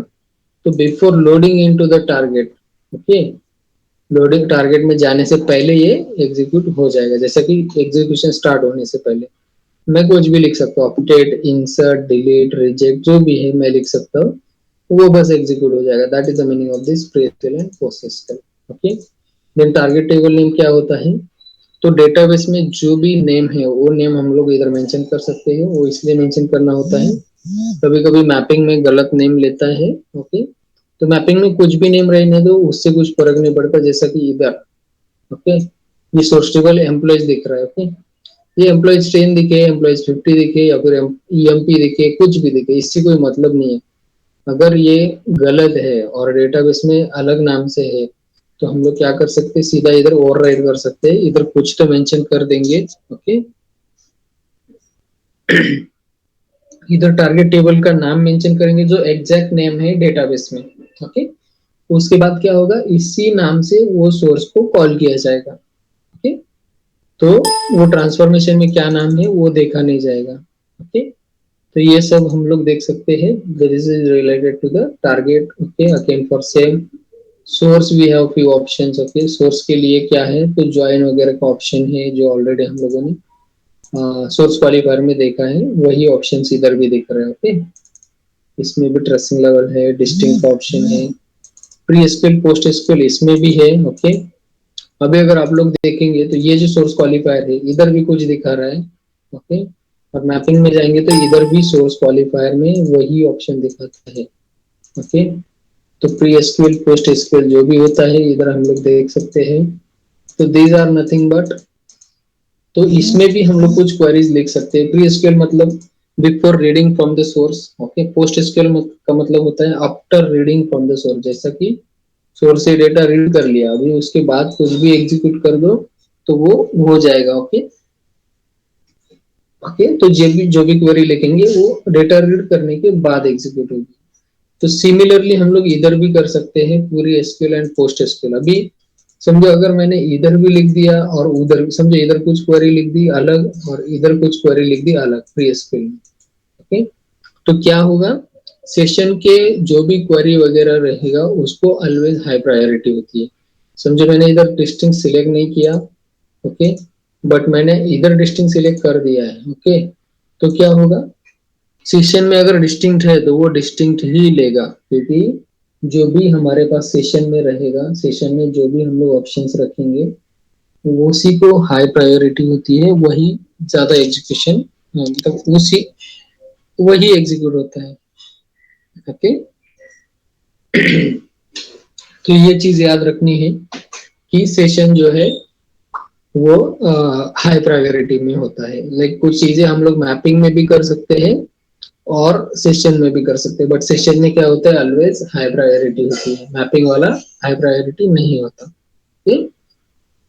Speaker 1: तो before loading into the target, okay, loading target में जाने से पहले ये एग्जीक्यूट हो जाएगा। जैसे कि एग्जीक्यूशन स्टार्ट होने से पहले मैं कुछ भी लिख सकता हूँ, अपडेट, इंसर्ट, डिलीट, रिजेक्ट, जो भी है मैं लिख सकता हूँ, वो बस एग्जीक्यूट हो जाएगा। That is the meaning of this pre SQL and post SQL. Okay, then target table name क्या होता है, तो डेटाबेस में जो भी नेम है वो नेम हम लोग इधर मेंशन कर सकते हैं। वो इसलिए मेंशन करना होता है, कभी कभी मैपिंग में गलत नेम लेता है। ओके, तो मैपिंग में कुछ भी नेम रहने दो, उससे कुछ फर्क नहीं पड़ता। जैसा कि इधर ओके, ये सोर्स टेबल एम्प्लॉयज दिख रहा है। ओके, ये एम्प्लॉयज 10 दिखे, एम्प्लॉयज 50 दिखे, या फिर ईएमपी दिखे, कुछ भी दिखे, इससे कोई मतलब नहीं है। अगर ये गलत है और डेटाबेस में अलग नाम से है तो हम लोग क्या कर सकते हैं, सीधा इधर ओवरराइड कर सकते हैं, इधर कुछ तो मेंशन कर देंगे। ओके, इधर टारगेट टेबल का नाम मेंशन करेंगे जो एग्जैक्ट नेम है डेटाबेस में। ओके, उसके बाद क्या होगा, इसी नाम से वो सोर्स को कॉल किया जाएगा। ओके, तो वो ट्रांसफॉर्मेशन में क्या नाम है वो देखा नहीं जाएगा। ओके, तो ये सब हम लोग देख सकते हैं, this is related to the target. Okay, again for same source we have few options. Okay, source के लिए क्या है, तो ज्वाइन वगैरह का ऑप्शन है जो ऑलरेडी हम लोगों ने सोर्स क्वालिफायर में देखा है, वही ऑप्शन इधर भी दिख रहे हैं। ओके, इसमें भी ट्रेसिंग लेवल है, डिस्टिंक्ट ऑप्शन है, प्री एसक्यूएल पोस्ट एसक्यूएल इसमें भी है। ओके, अभी अगर आप लोग देखेंगे तो ये जो सोर्स क्वालिफायर है इधर भी कुछ दिखा रहा है। ओके, और मैपिंग में जाएंगे तो इधर भी सोर्स क्वालिफायर में वही ऑप्शन दिखाता है। ओके, तो प्री एसक्यूएल पोस्ट एसक्यूएल जो भी होता है इधर हम लोग देख सकते हैं। तो दीज आर नथिंग बट, तो इसमें भी हम लोग कुछ क्वेरीज लिख सकते हैं। प्री एसक्यूएल मतलब before reading from the source, okay. Post SQL का मतलब होता है after reading from the source, जैसा कि सोर्स से डेटा रीड कर लिया, अभी उसके बाद कुछ भी एग्जीक्यूट कर दो तो वो हो जाएगा, ओके। ओके, तो जो भी क्वेरी लिखेंगे वो डेटा रीड करने के बाद एग्जीक्यूट होगी। तो सिमिलरली हम लोग इधर भी कर सकते हैं, पूरी एसक्यूएल एंड पोस्ट एसक्यूएल। अभी समझो अगर मैंने इधर भी लिख दिया और उधर, समझो इधर कुछ क्वेरी लिख दी अलग और इधर कुछ क्वेरी लिख दी अलग प्री एसक्यूएल में, ओके। तो क्या होगा, सेशन के जो भी क्वेरी वगैरह रहेगा उसको ऑलवेज हाई प्रायोरिटी होती है। समझो मैंने इधर डिस्टिंक्ट सिलेक्ट नहीं किया, ओके, बट मैंने इधर डिस्टिंक्ट सिलेक्ट कर दिया है, ओके। तो क्या होगा, सेशन में अगर डिस्टिंक्ट है तो वो डिस्टिंक्ट ही लेगा, क्योंकि जो भी हमारे पास सेशन में रहेगा, सेशन में जो भी हम लोग ऑप्शंस रखेंगे वो उसी को हाई प्रायोरिटी होती है, वही ज्यादा एग्जीक्यूशन, मतलब उसी वही एग्जीक्यूट होता है, ओके। तो ये चीज याद रखनी है कि सेशन जो है वो हाई प्रायोरिटी में होता है। लाइक कुछ चीजें हम लोग मैपिंग में भी कर सकते हैं और सेशन में भी कर सकते हैं, बट सेशन में क्या होता है, ऑलवेज हाई प्रायोरिटी होती है, मैपिंग वाला हाई प्रायोरिटी नहीं होता, ठीक।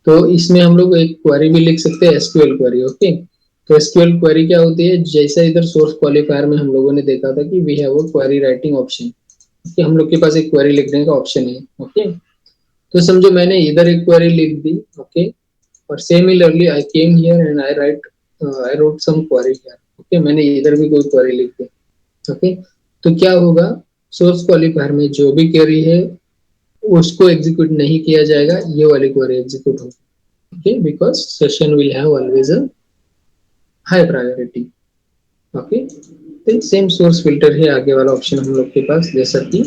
Speaker 1: तो इसमें हम लोग एक क्वेरी भी लिख सकते हैं, एसक्यूएल क्वेरी, ओके। तो एसक्यूएल क्वेरी क्या होती है, जैसे इधर सोर्स क्वालिफायर में हम लोगों ने देखा था कि we have a query writing option, कि हम लोग के पास एक क्वेरी लिखने का ऑप्शन है, ओके। तो समझो मैंने इधर एक क्वेरी लिख दी, ओके, और similarly I came here and I wrote some query here, okay, मैंने इधर भी कोई क्वेरी लिख दी, ओके। तो क्या होगा, सोर्स क्वालिफायर में जो भी क्वेरी है उसको एग्जीक्यूट नहीं किया जाएगा, ये वाली क्वेरी एग्जीक्यूट होगी, okay, because session will have always a high priority, okay. फिर सेम सोर्स फिल्टर है आगे वाला ऑप्शन हम लोग के पास, जैसा कि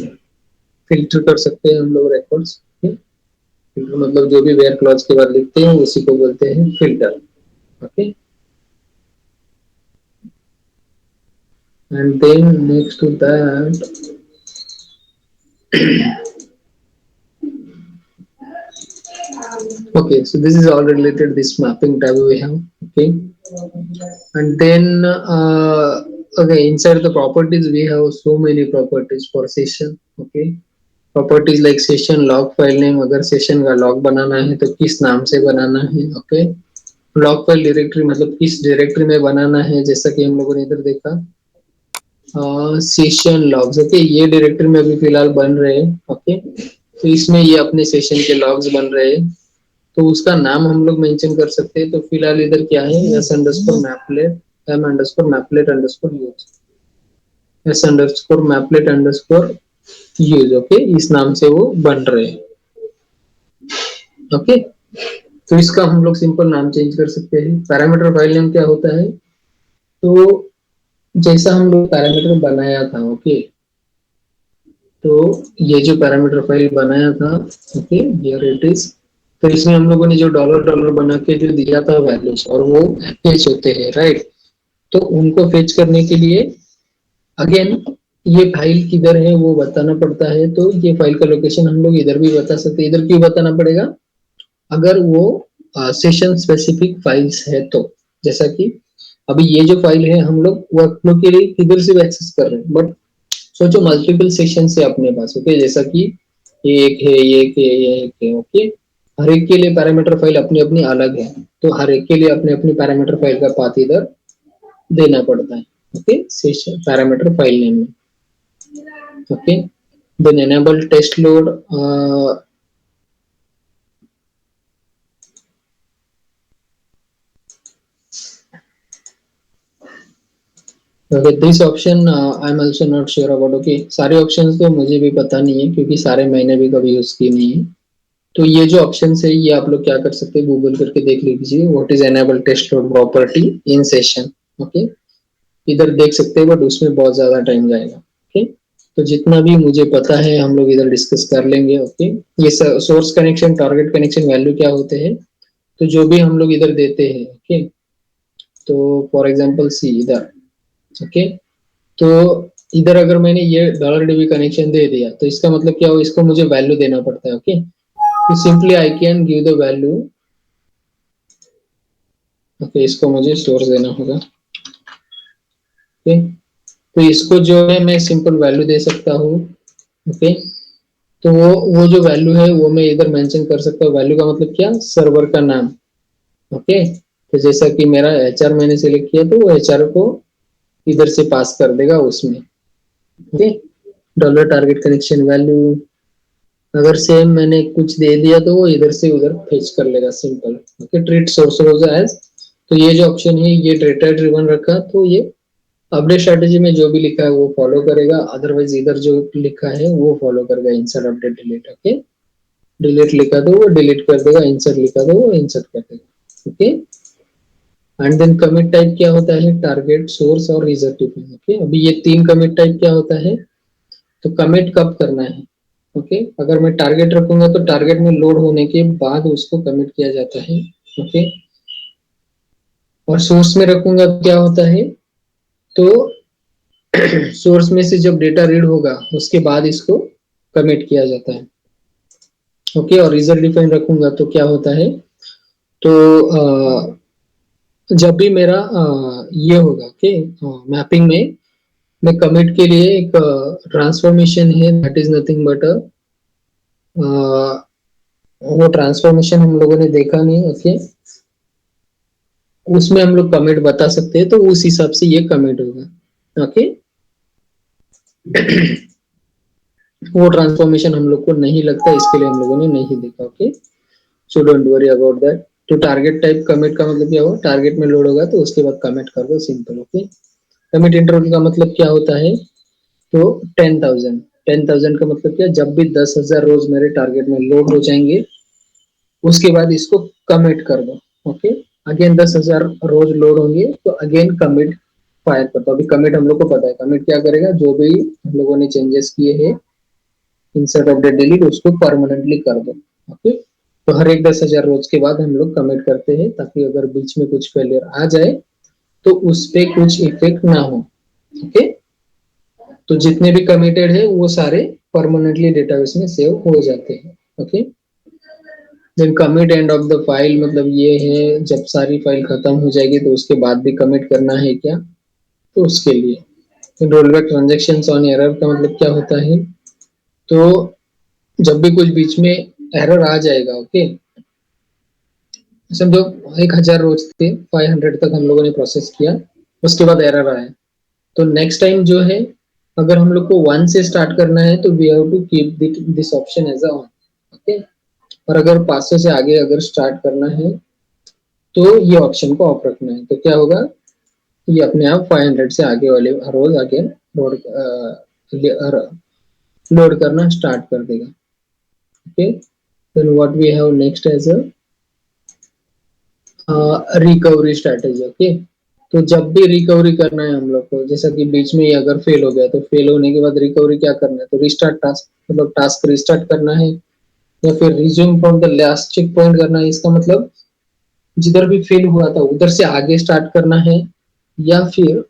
Speaker 1: फिल्टर कर सकते हैं हम लोग रिकॉर्ड्स, फिल्टर मतलब जो भी वेयर क्लॉज के बाद लिखते हैं उसी को बोलते हैं filter, okay. And then next to that, okay, so this is all related this mapping tab we have, okay. And then okay, inside the properties we have so many properties for session, okay. Properties like session log file name, अगर session का log बनाना है तो किस नाम से बनाना है, okay. Log file directory मतलब किस डायरेक्टरी में बनाना है, जैसा कि हम लोगों ने इधर देखा सेशन लॉग्स, ओके, ये डायरेक्टरी में अभी फिलहाल बन रहे हैं, ओके। तो इसमें ये अपने सेशन के लॉग्स बन रहे हैं, तो उसका नाम हम लोग मेंशन कर सकते हैं। तो फिलहाल इधर क्या है, S underscore mapplet M underscore mapplet underscore use, S underscore mapplet underscore use, okay, इस नाम से वो बन रहे हैं, ओके। तो इसका हम लोग सिंपल नाम चेंज कर सकते हैं। पैरामीटर फाइल नेम क्या होता है, तो जैसा हम लोग पैरामीटर बनाया था, ओके, तो ये जो पैरामीटर फाइल बनाया था, ओके, हियर इट इज। तो इसमें हम लोगों ने जो डॉलर डॉलर बना के जो दिया था वैल्यूज, और वो फेच होते हैं, राइट। तो उनको फेच करने के लिए अगेन ये फाइल किधर है वो बताना पड़ता है। तो ये फाइल का लोकेशन हम लोग इधर भी बता सकते हैं। इधर क्यों बताना पड़ेगा, अगर वो सेशन स्पेसिफिक फाइल्स है तो, जैसा कि अभी ये जो फाइल है हम लोग वर्कफ्लो के लिए किधर से एक्सेस कर रहे हैं, बट सोचो मल्टीपल सेशन से अपने पास, ओके, जैसा कि ये एक है, ये एक है, ये एक है, ओके। हर एक के लिए पैरामीटर फाइल अपनी अपनी अलग है, तो हर एक के लिए अपने अपनी पैरामीटर फाइल का पाथ इधर देना पड़ता है, okay, session parameter file name में, okay. Then enable test load, okay, this option I am also not sure about, okay. सारे ऑप्शंस तो मुझे भी पता नहीं है क्योंकि सारे मैंने भी कभी यूज किए नहीं है। तो ये जो ऑप्शन है ये आप लोग क्या कर सकते हैं, गूगल करके देख लीजिए, what is enable test load property in session, okay. इधर देख सकते हैं, बट उसमें बहुत ज्यादा टाइम जाएगा, ओके। तो जितना भी मुझे पता है हम लोग इधर डिस्कस कर लेंगे, ओके। ये source connection, target connection, value क्या होते हैं, तो जो भी हम लोग इधर देते हैं, ओके। तो फॉर एग्जांपल सी इधर, ओके। तो इधर अगर मैंने ये डॉलर डीबी कनेक्शन दे दिया तो इसका मतलब क्या हो, इसको मुझे वैल्यू देना पड़ता है, ओके। तो simply I can give the value, okay, इसको मुझे सोर्स देना होगा। ओके, तो इसको जो है मैं सिंपल वैल्यू दे सकता हूँ। ओके, तो वो जो वैल्यू है वो मैं इधर मेंशन कर सकता हूँ। वैल्यू का मतलब क्या, सर्वर का नाम। ओके, तो जैसा कि मेरा एचआर मैंने सिलेक्ट किया तो वो एचआर को इधर से पास कर देगा उसमें। Okay, dollar target connection value, अगर सेम मैंने कुछ दे दिया तो वो इधर से उधर फेच कर लेगा, सिंपल। ओके, ट्रीट सोर्स रोज एज, तो ये जो ऑप्शन है ये डेटा ड्रिवन रखा, तो ये अपडेट स्ट्रेटेजी में जो भी लिखा है वो फॉलो करेगा, अदरवाइज इधर जो लिखा है वो फॉलो करेगा, insert update delete. Okay, delete लिखा तो वो डिलीट कर देगा, इंसर्ट लिखा तो वो इंसर्ट कर देगा। Okay, and then commit type क्या होता है, टारगेट, सोर्स और रिजल्ट डिफाइन। ओके, अभी ये तीन कमिट टाइप क्या होता है, तो कमिट कब करना है। ओके, अगर मैं टारगेट रखूंगा तो टारगेट में लोड होने के बाद उसको कमिट किया जाता है। ओके, और सोर्स में रखूंगा तो क्या होता है, तो सोर्स में से जब डेटा रीड होगा उसके बाद इसको कमिट किया जाता है। ओके, और रिजल्ट डिफाइन रखूंगा तो क्या होता है, तो जब भी मेरा ये होगा, ओके, मैपिंग में मैं कमिट के लिए एक ट्रांसफॉर्मेशन है, दैट इज नथिंग बट वो ट्रांसफॉर्मेशन हम लोगों ने देखा नहीं। ओके, उसमें हम लोग कमिट बता सकते हैं, तो उस हिसाब से ये कमिट होगा। ओके, वो ट्रांसफॉर्मेशन हम लोग को नहीं लगता, इसके लिए हम लोगों ने नहीं देखा। Okay, so don't worry about that. तो टारगेट टाइप कमिट का मतलब क्या होगा, टारगेट में लोड होगा तो उसके बाद कमिट कर दो, सिंपल। ओके, कमिट इंटरवल का मतलब क्या होता है, तो 10,000, 10,000 का मतलब क्या, जब भी 10,000 रोज मेरे टारगेट में लोड हो जाएंगे उसके बाद इसको कमिट कर दो। ओके, अगेन 10,000 रोज लोड होंगे तो अगेन कमिट फायर कर दो। अभी कमिट हम लोग को पता है, कमिट क्या करेगा, जो भी हम लोगों ने चेंजेस किए हैं इंसर्ट अपडेट डिलीट उसको परमानेंटली कर दो। ओके, तो हर एक 10,000 रोज के बाद हम लोग कमिट करते हैं, ताकि अगर बीच में कुछ फेलियर आ जाए तो उस पे कुछ इफेक्ट ना हो। ओके, तो जितने भी कमिटेड है वो सारे परमानेंटली डेटाबेस में सेव हो जाते हैं। Okay, then commit end of the file मतलब ये है, जब सारी फाइल खत्म हो जाएगी तो उसके बाद भी कमिट करना है क्या, तो उसके लिए रोलबैक ट्रांजेक्शन ऑन एरर का मतलब क्या होता है, तो जब भी कुछ बीच में एरर आ जाएगा, ओके, समझो 1,000 रोज थे, 500 तक हम लोगों ने प्रोसेस किया, उसके बाद एरर आया, तो नेक्स्ट टाइम जो है अगर हम लोग को 1 से स्टार्ट करना है तो we have to keep this option as a on. Okay, और अगर 500 से आगे अगर स्टार्ट करना है तो ये ऑप्शन को ऑफ रखना है, तो क्या होगा, ये अपने आप 500 से आगे वाले रोज आगे लोड लोड करना स्टार्ट कर देगा। Okay, then what we have next as a recovery strategy. Okay, तो जब भी रिकवरी करना है हम लोग को, जैसा कि बीच में ये अगर फेल हो गया तो फेल होने के बाद रिकवरी क्या करना है, तो रिस्टार्ट टास्क, मतलब टास्क रिस्टार्ट करना है, या फिर resume from the last check point करना है। इसका मतलब जिधर भी फेल हुआ था उधर से आगे स्टार्ट करना है, या फिर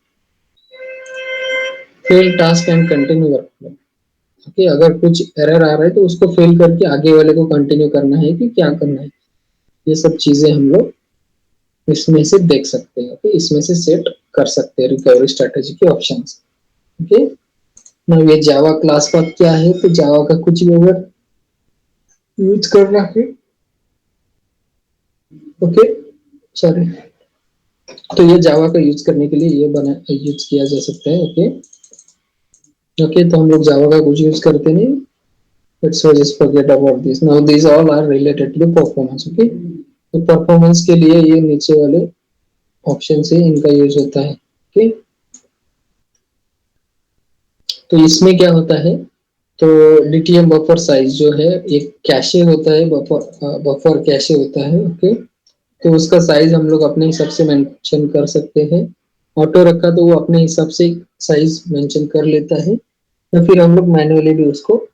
Speaker 1: fail task and continue work. Okay, अगर कुछ एरर आ रहा है तो उसको फेल करके आगे वाले को कंटिन्यू करना है कि क्या करना है, ये सब चीजें हम लोग इसमें से देख सकते हैं। ओके, इसमें से सेट कर सकते हैं रिकवरी स्ट्रेटेजी के ऑप्शंस। ओके, नाउ ये जावा क्लास पाथ क्या है, तो जावा का कुछ भी अगर यूज करना है, ओके, सॉरी, तो ये जावा का यूज करने के लिए ये बना यूज किया जा सकता है। ओके, ओके, तो हम लोग जावा का कुछ यूज करते नहीं, so just forget about this. Now these all are related to performance. Okay, तो परफॉर्मेंस के लिए ये नीचे वाले ऑप्शन से इनका यूज होता है। ओके, तो इसमें क्या होता है, तो डीटीएम बफर साइज जो है एक कैशे होता है, बफर कैशे होता है। ओके, तो उसका साइज हम लोग अपने हिसाब से मेंशन कर सकते हैं। ऑटो रखा तो वो अपने हिसाब से साइज मेंशन कर लेता है, या फिर हम लोग मैन्युअली भी उसको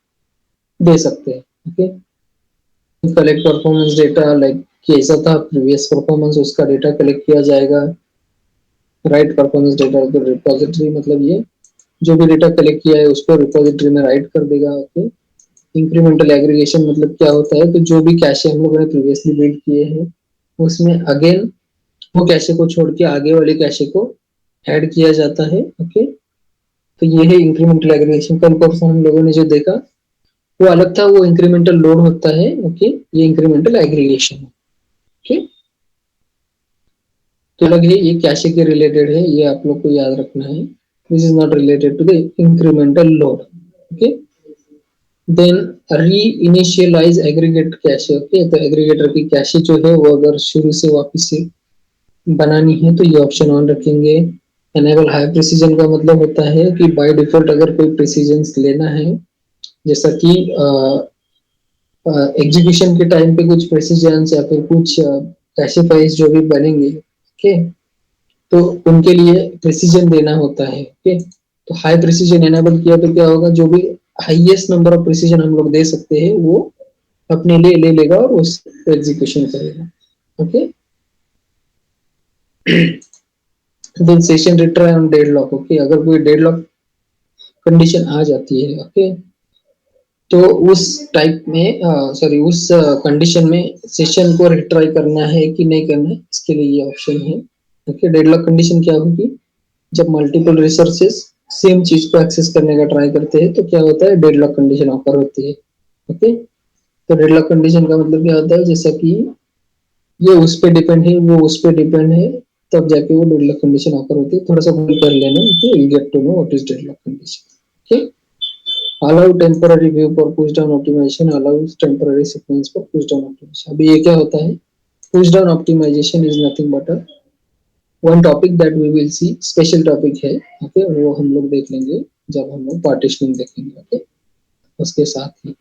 Speaker 1: दे सकते हैं। Okay, collect performance data, like कैसा था प्रीवियस परफॉर्मेंस उसका डेटा कलेक्ट किया जाएगा। राइट परफॉर्मेंस डेटा तो रिपोजिटरी, मतलब ये जो भी डेटा कलेक्ट किया है उसको रिपोजिटरी में राइट कर देगा। ओके, इंक्रीमेंटल एग्रीगेशन मतलब क्या होता है, तो जो भी कैशे हम लोगों ने प्रीवियसली बिल्ड किए हैं उसमें अगेन वो कैशे को छोड़ के आगे वाले कैशे को ऐड किया जाता है। ओके, तो ये है इंक्रीमेंटल एग्रीगेशन। कल परसों हम लोगों ने जो देखा वो अलग था, वो इंक्रीमेंटल लोड होता है। ओके, ये इंक्रीमेंटल एग्रीगेशन है। ओके, तो अलग है, ये कैशे के रिलेटेड है, ये आप लोग को याद रखना है। This is not related to the incremental load. Okay, then re initialise aggregate cache. Okay, तो एग्रीगेटर की कैशे जो है वो अगर शुरू से वापस से बनानी है तो ये ऑप्शन ऑन रखेंगे। एनेबल हाई प्रिसीजन का मतलब होता है कि बाय डिफॉल्ट अगर कोई प्रिसीजन लेना है, जैसा कि एग्जीक्यूशन के टाइम पे कुछ प्रिसीजन या फिर कुछ कैशिफाइज जो भी बनेंगे, ओके, तो उनके लिए प्रिसीजन देना होता है। ओके, तो हाई प्रिसीजन एनेबल किया तो क्या होगा, जो भी हाईएस्ट नंबर ऑफ प्रिसीजन हम लोग दे सकते हैं वो अपने लिए ले लेगा और उस एग्जीक्यूशन करेगा। Okay, then session retry on deadlock. Okay, अगर कोई डेडलॉक कंडीशन आ जाती है, ओके, तो उस टाइप में सॉरी उस कंडीशन में सेशन को रिट्राई करना है कि नहीं करना है, इसके लिए ये ऑप्शन है। ओके, डेडलॉक कंडीशन क्या होगी, जब मल्टीपल रिसोर्सेस सेम चीज को एक्सेस करने का ट्राई करते हैं तो क्या होता है, डेडलॉक कंडीशन ऑकर होती है। ओके, तो डेडलॉक कंडीशन का मतलब क्या होता है, जैसा कि ये उस पे डिपेंड है, वो उस पे डिपेंड है, तब जाके वो डेडलॉक कंडीशन ऑकर होती है। थोड़ा सा गूगल कर लेना, okay, you get to know what is deadlock condition. Okay, allow temporary view for push down optimization, allows temporary sequence for push down optimization। अभी ये क्या होता है, push down optimization is nothing but a one topic that we will see, special topic है। Okay, वो हम लोग देख लेंगे जब हम लोग पार्टीशनिंग देखेंगे। ओके, उसके साथ ही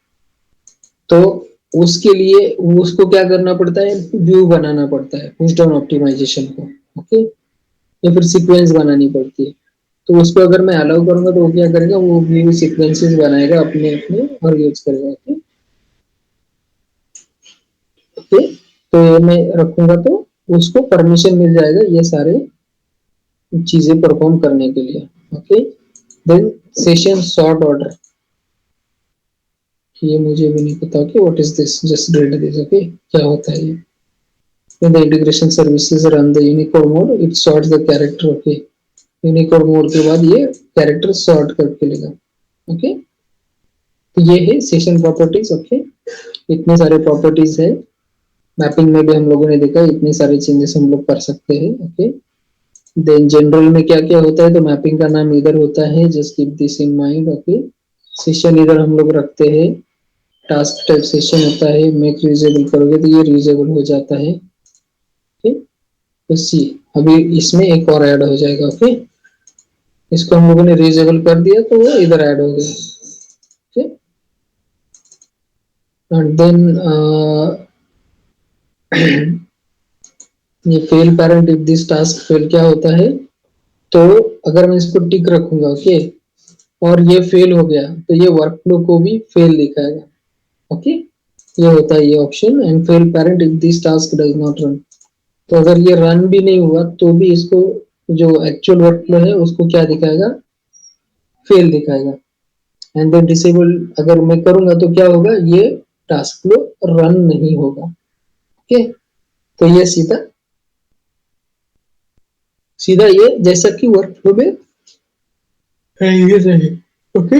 Speaker 1: तो उसके लिए उसको क्या करना पड़ता है, व्यू बनाना पड़ता है पुश डाउन ऑप्टिमाइजेशन को। ओके, या फिर सीक्वेंस बनानी पड़ती है। तो उसको अगर मैं अलाउ करूंगा तो वो क्या करेगा, वो व्यू सीक्वेंसेस बनाएगा अपने अपने और यूज करेगा। ओके, ओके, तो ये मैं रखूंगा तो उसको परमिशन मिल जाएगा ये सारे चीजें परफॉर्म करने के लिए। Okay, then session sort order, ये मुझे भी नहीं पता कि what is this, just read this. Okay, क्या होता है ये, when the integration services run the unicode mode it sorts the character। Okay, Unicode mode के बाद ये कैरेक्टर सॉर्ट करके लेगा। ओके, तो ये है सेशन प्रॉपर्टीज। ओके, इतने सारे प्रॉपर्टीज है, मैपिंग में भी हम लोगों ने देखा इतने सारे चेंजेस हम लोग कर सकते हैं। ओके, देन जनरल में क्या क्या होता है, तो मैपिंग का नाम इधर होता है, just keep this in mind. Okay, session इधर हम लोग रखते हैं, टास्क टाइप सेशन होता है, मेक रीयूजेबल करोगे तो ये रीयूजेबल हो जाता है। ओके, तो सी अभी इसमें एक और ऐड हो जाएगा। ओके, इसको हम लोगों ने रीयूजेबल कर दिया तो वो इधर ऐड हो गया। ओके, एंड देन ये fail parent if this task fail क्या होता है, तो अगर मैं इसको टिक रखूंगा, ओके, और ये फेल हो गया तो ये वर्कफ्लो को भी फेल दिखाएगा। ओके, ये होता है ये option, and fail parent if this task does not run, तो अगर ये रन भी नहीं हुआ तो भी इसको जो एक्चुअल वर्कफ्लो है उसको क्या दिखाएगा, फेल दिखाएगा। एंड देन डिसेबल अगर मैं करूंगा तो क्या होगा, ये टास्क फ्लो रन नहीं होगा। ओके, तो ये सीधा सीधा ये जैसा कि वर्कफ्लो में है ये सही। ओके,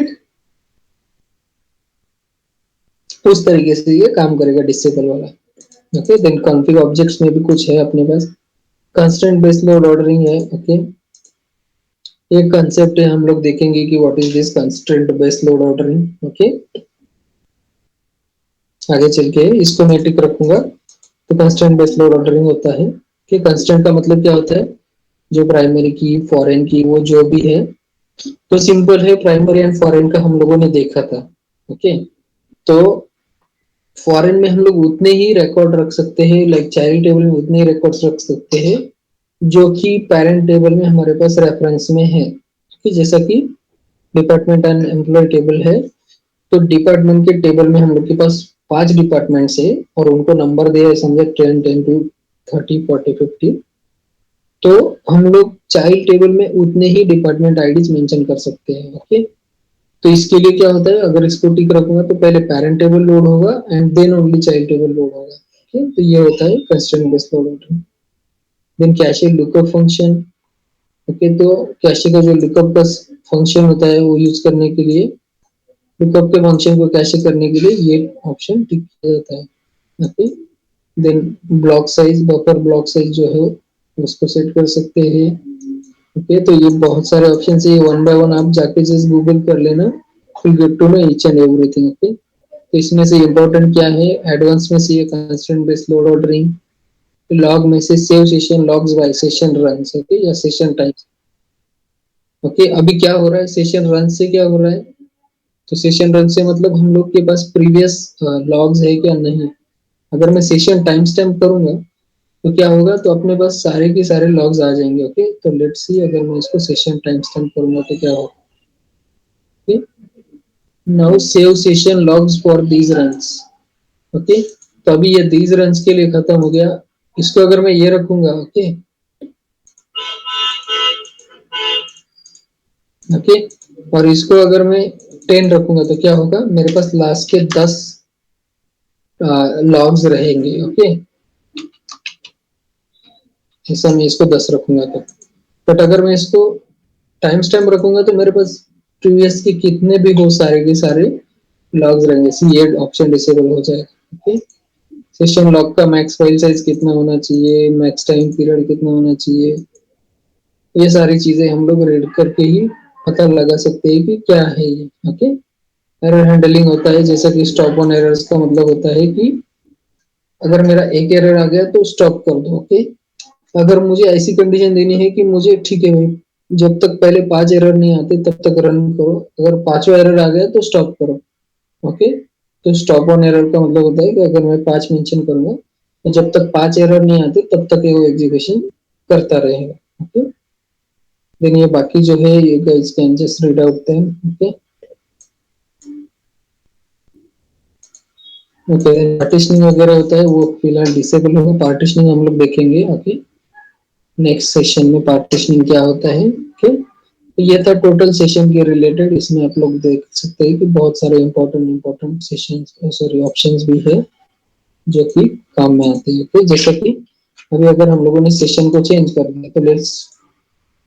Speaker 1: उस तरीके से ये काम करेगा डिसेबल वाला। ओके, देन कॉन्फिग ऑब्जेक्ट्स में भी कुछ है अपने पास, कंस्ट्रेंट बेस्ड लोड ऑर्डरिंग है। ओके, एक कंसेप्ट है, हम लोग देखेंगे कि what is this constraint based load ordering. Okay, आगे चल के इसको मैं टिक रखूंगा। तो कंस्ट्रेंट बेस्ड लोड ऑर्डरिंग होता है कि कंस्ट्रेंट का मतलब क्या होता है, जो प्राइमरी की फॉरेन की वो जो भी है, तो सिंपल है, प्राइमरी एंड फॉरेन का हम लोगों ने देखा था। ओके, तो फॉरेन में हम लोग उतने ही रिकॉर्ड रख सकते हैं, लाइक चाइल्ड टेबल में उतने ही रिकॉर्ड्स रख सकते हैं जो कि पेरेंट टेबल में हमारे पास रेफरेंस में है। कि जैसा कि डिपार्टमेंट एंड एम्प्लॉय टेबल है, तो डिपार्टमेंट के टेबल में हम लोग के पास 5 डिपार्टमेंट्स है और उनको नंबर दिया है, समझे 10 10 to 30 40 50, तो हम लोग चाइल्ड टेबल में उतने ही डिपार्टमेंट आईडीज मेंशन कर सकते हैं। ओके, तो इसके लिए क्या होता है, अगर इसको टिक रखूंगा तो पहले पेरेंट टेबल लोड होगा and then only child table load होगा। ओके, तो ये होता है constraint based load ordering. Then cache lookup function. Okay, तो कैशे का जो लुकअप का फंक्शन होता है वो यूज करने के लिए, लुकअप के फंक्शन को कैशे करने के लिए ये ऑप्शन टिक किया जाता है। Okay, then block size, buffer block size जो है उसको सेट कर सकते हैं। ओके, तो ये बहुत सारे ऑप्शन है, ये वन बाय वन आप जाके जस्ट गूगल कर लेना, फिर get to know each and everything. Okay, तो इसमें से इम्पोर्टेंट क्या है, एडवांस में से ये constraint based load ordering, log में से save session logs bye session runs, okay, या सेशन टाइप्स। ओके, अभी क्या हो रहा है, सेशन रन से क्या हो रहा है, तो सेशन रन से मतलब हम लोग के पास प्रीवियस लॉग्स है क्या नहीं। अगर मैं सेशन टाइम स्टैम्प करूंगा तो क्या होगा, तो अपने पास सारे के सारे लॉग्स आ जाएंगे। ओके, तो लेट्स सी अगर मैं इसको सेशन टाइम स्टैम्प करूंगा तो क्या होगा। Okay, now save session logs for these runs. Okay, तो अभी ये दीज रन्स के लिए खत्म हो गया। इसको अगर मैं ये रखूंगा, ओके ओके, और इसको अगर मैं 10 रखूंगा तो क्या होगा, मेरे पास लास्ट के 10 लॉग्स रहेंगे। ओके, ऐसा मैं इसको 10 रखूंगा तो, बट अगर मैं इसको टाइम स्टैम्प रखूंगा तो मेरे पास प्रीवियस के कितने भी हो सारे के सारे लॉग्स रहेंगे, ये ऑप्शन डिसेबल हो जाएगा। ओके, सेशन लॉग का मैक्स फाइल साइज कितना होना चाहिए, मैक्स टाइम पीरियड कितना होना चाहिए, ये सारी चीजें हम लोग रीड करके ही पता लगा सकते हैं कि क्या है ये। ओके, एरर हैंडलिंग होता है, जैसा कि स्टॉप ऑन एरर्स का मतलब होता है कि अगर मेरा एक एरर आ गया तो स्टॉप कर दो। ओके, अगर मुझे ऐसी कंडीशन देनी है कि मुझे ठीक है भाई, जब तक पहले 5 एरर नहीं आते तब तक रन करो, अगर पांचवा एरर आ गया तो स्टॉप करो। ओके, तो स्टॉप ऑन एरर का मतलब होता है कि अगर मैं 5 मेंशन करूंगा तो जब तक 5 एरर नहीं आते तब तक ये वो एग्जीक्यूशन करता रहेगा। ओके, देन ये बाकी जो है ये guys can just read out them. Okay okay, partitioning वगैरह होता है वो फिलहाल डिसेबल होगा, पार्टीशनिंग हम लोग देखेंगे। ओके, नेक्स्ट सेशन में पार्टीशनिंग क्या होता है। ओके, तो ये था टोटल सेशन के रिलेटेड, इसमें आप लोग देख सकते हैं कि बहुत सारे important important session, sorry options भी है जो कि काम में आते हैं। ओके, जैसा कि अभी अगर हम लोगों ने सेशन को चेंज कर दिया तो let's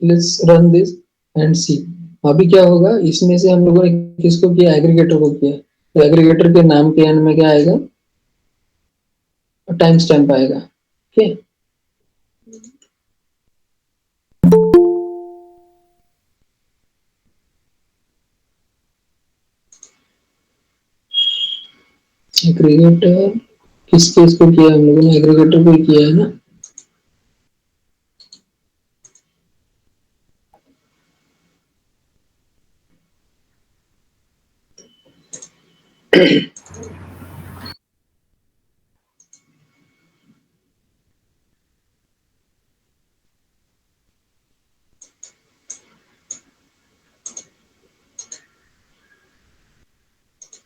Speaker 1: let's run this and see. अभी क्या होगा, इसमें से हम लोगों ने किसको किया, एग्रीगेटर को किया, तो एग्रीगेटर के नाम के एंड में क्या आएगा, टाइम स्टैम्प आएगा। ओके, एग्रीगेटर किस केस को किया, हम लोगों ने एग्रीगेटर को ही किया है ना।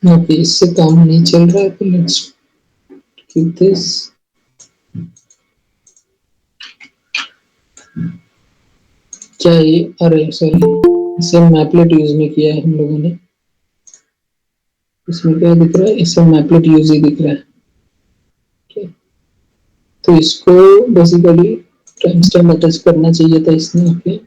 Speaker 1: ओके, इससे काम नहीं चल रहा है तो लेट्स कीप दिस। क्या ये, अरे सॉरी, इसे मैपलेट यूज में किया है हम लोगों ने, इसमें क्या दिख रहा है, इसे मैपलेट यूज ही दिख रहा है। okay, तो इसको बेसिकली टाइम स्टैम्प अटैच करना चाहिए था इसमें। ओके,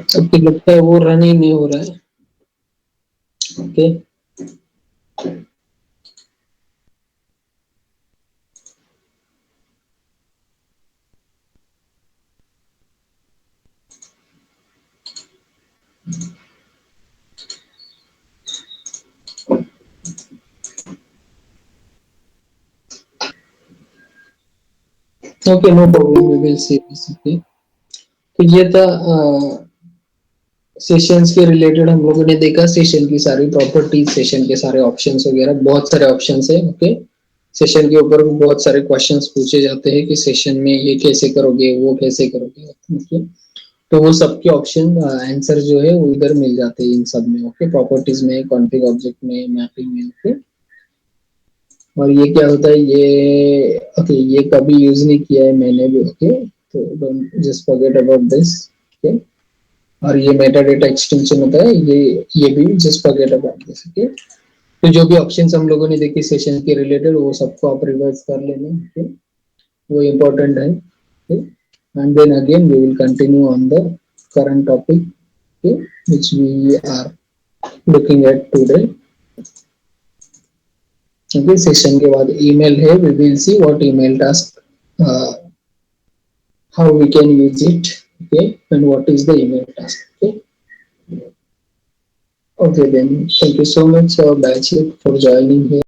Speaker 1: सबको लगता है वो रन ही नहीं हो रहा है। Okay, Okay, no problem. We will see this. Okay. तो ये था सेशंस के रिलेटेड हम लोगों ने देखा, सेशन की सारी प्रॉपर्टीज, सेशन के सारे ऑप्शंस वगैरह, बहुत सारे ऑप्शंस है। ओके, सेशन के ऊपर भी बहुत सारे क्वेश्चंस पूछे जाते हैं कि सेशन में ये कैसे करोगे, वो कैसे करोगे। ओके, तो वो सबके ऑप्शन आंसर जो है वो इधर मिल जाते हैं इन सब में। ओके, प्रॉपर्टीज में, कॉन्फ़िग ऑब्जेक्ट में, मैपिंग में। ओके, और ये क्या होता है ये, ओके, ये कभी यूज नहीं किया है मैंने भी। ओके, तो don't just forget about this. Okay, और ये मेटा डेटा एक्सटेंशन होता है, ये भी just forget about this. Okay, तो जो भी ऑप्शंस हम लोगों ने देखे सेशन के रिलेटेड, वो सबको आप रिवर्स कर लेना। ओके, वो इम्पोर्टेंट है। Okay, and then again we will continue on the current topic, okay, which we are looking at today. Okay, session के बाद ईमेल है, we will see what email task, how we can use it, okay, and what is the email task. Okay, okay, then thank you so much, Bachir, for joining here.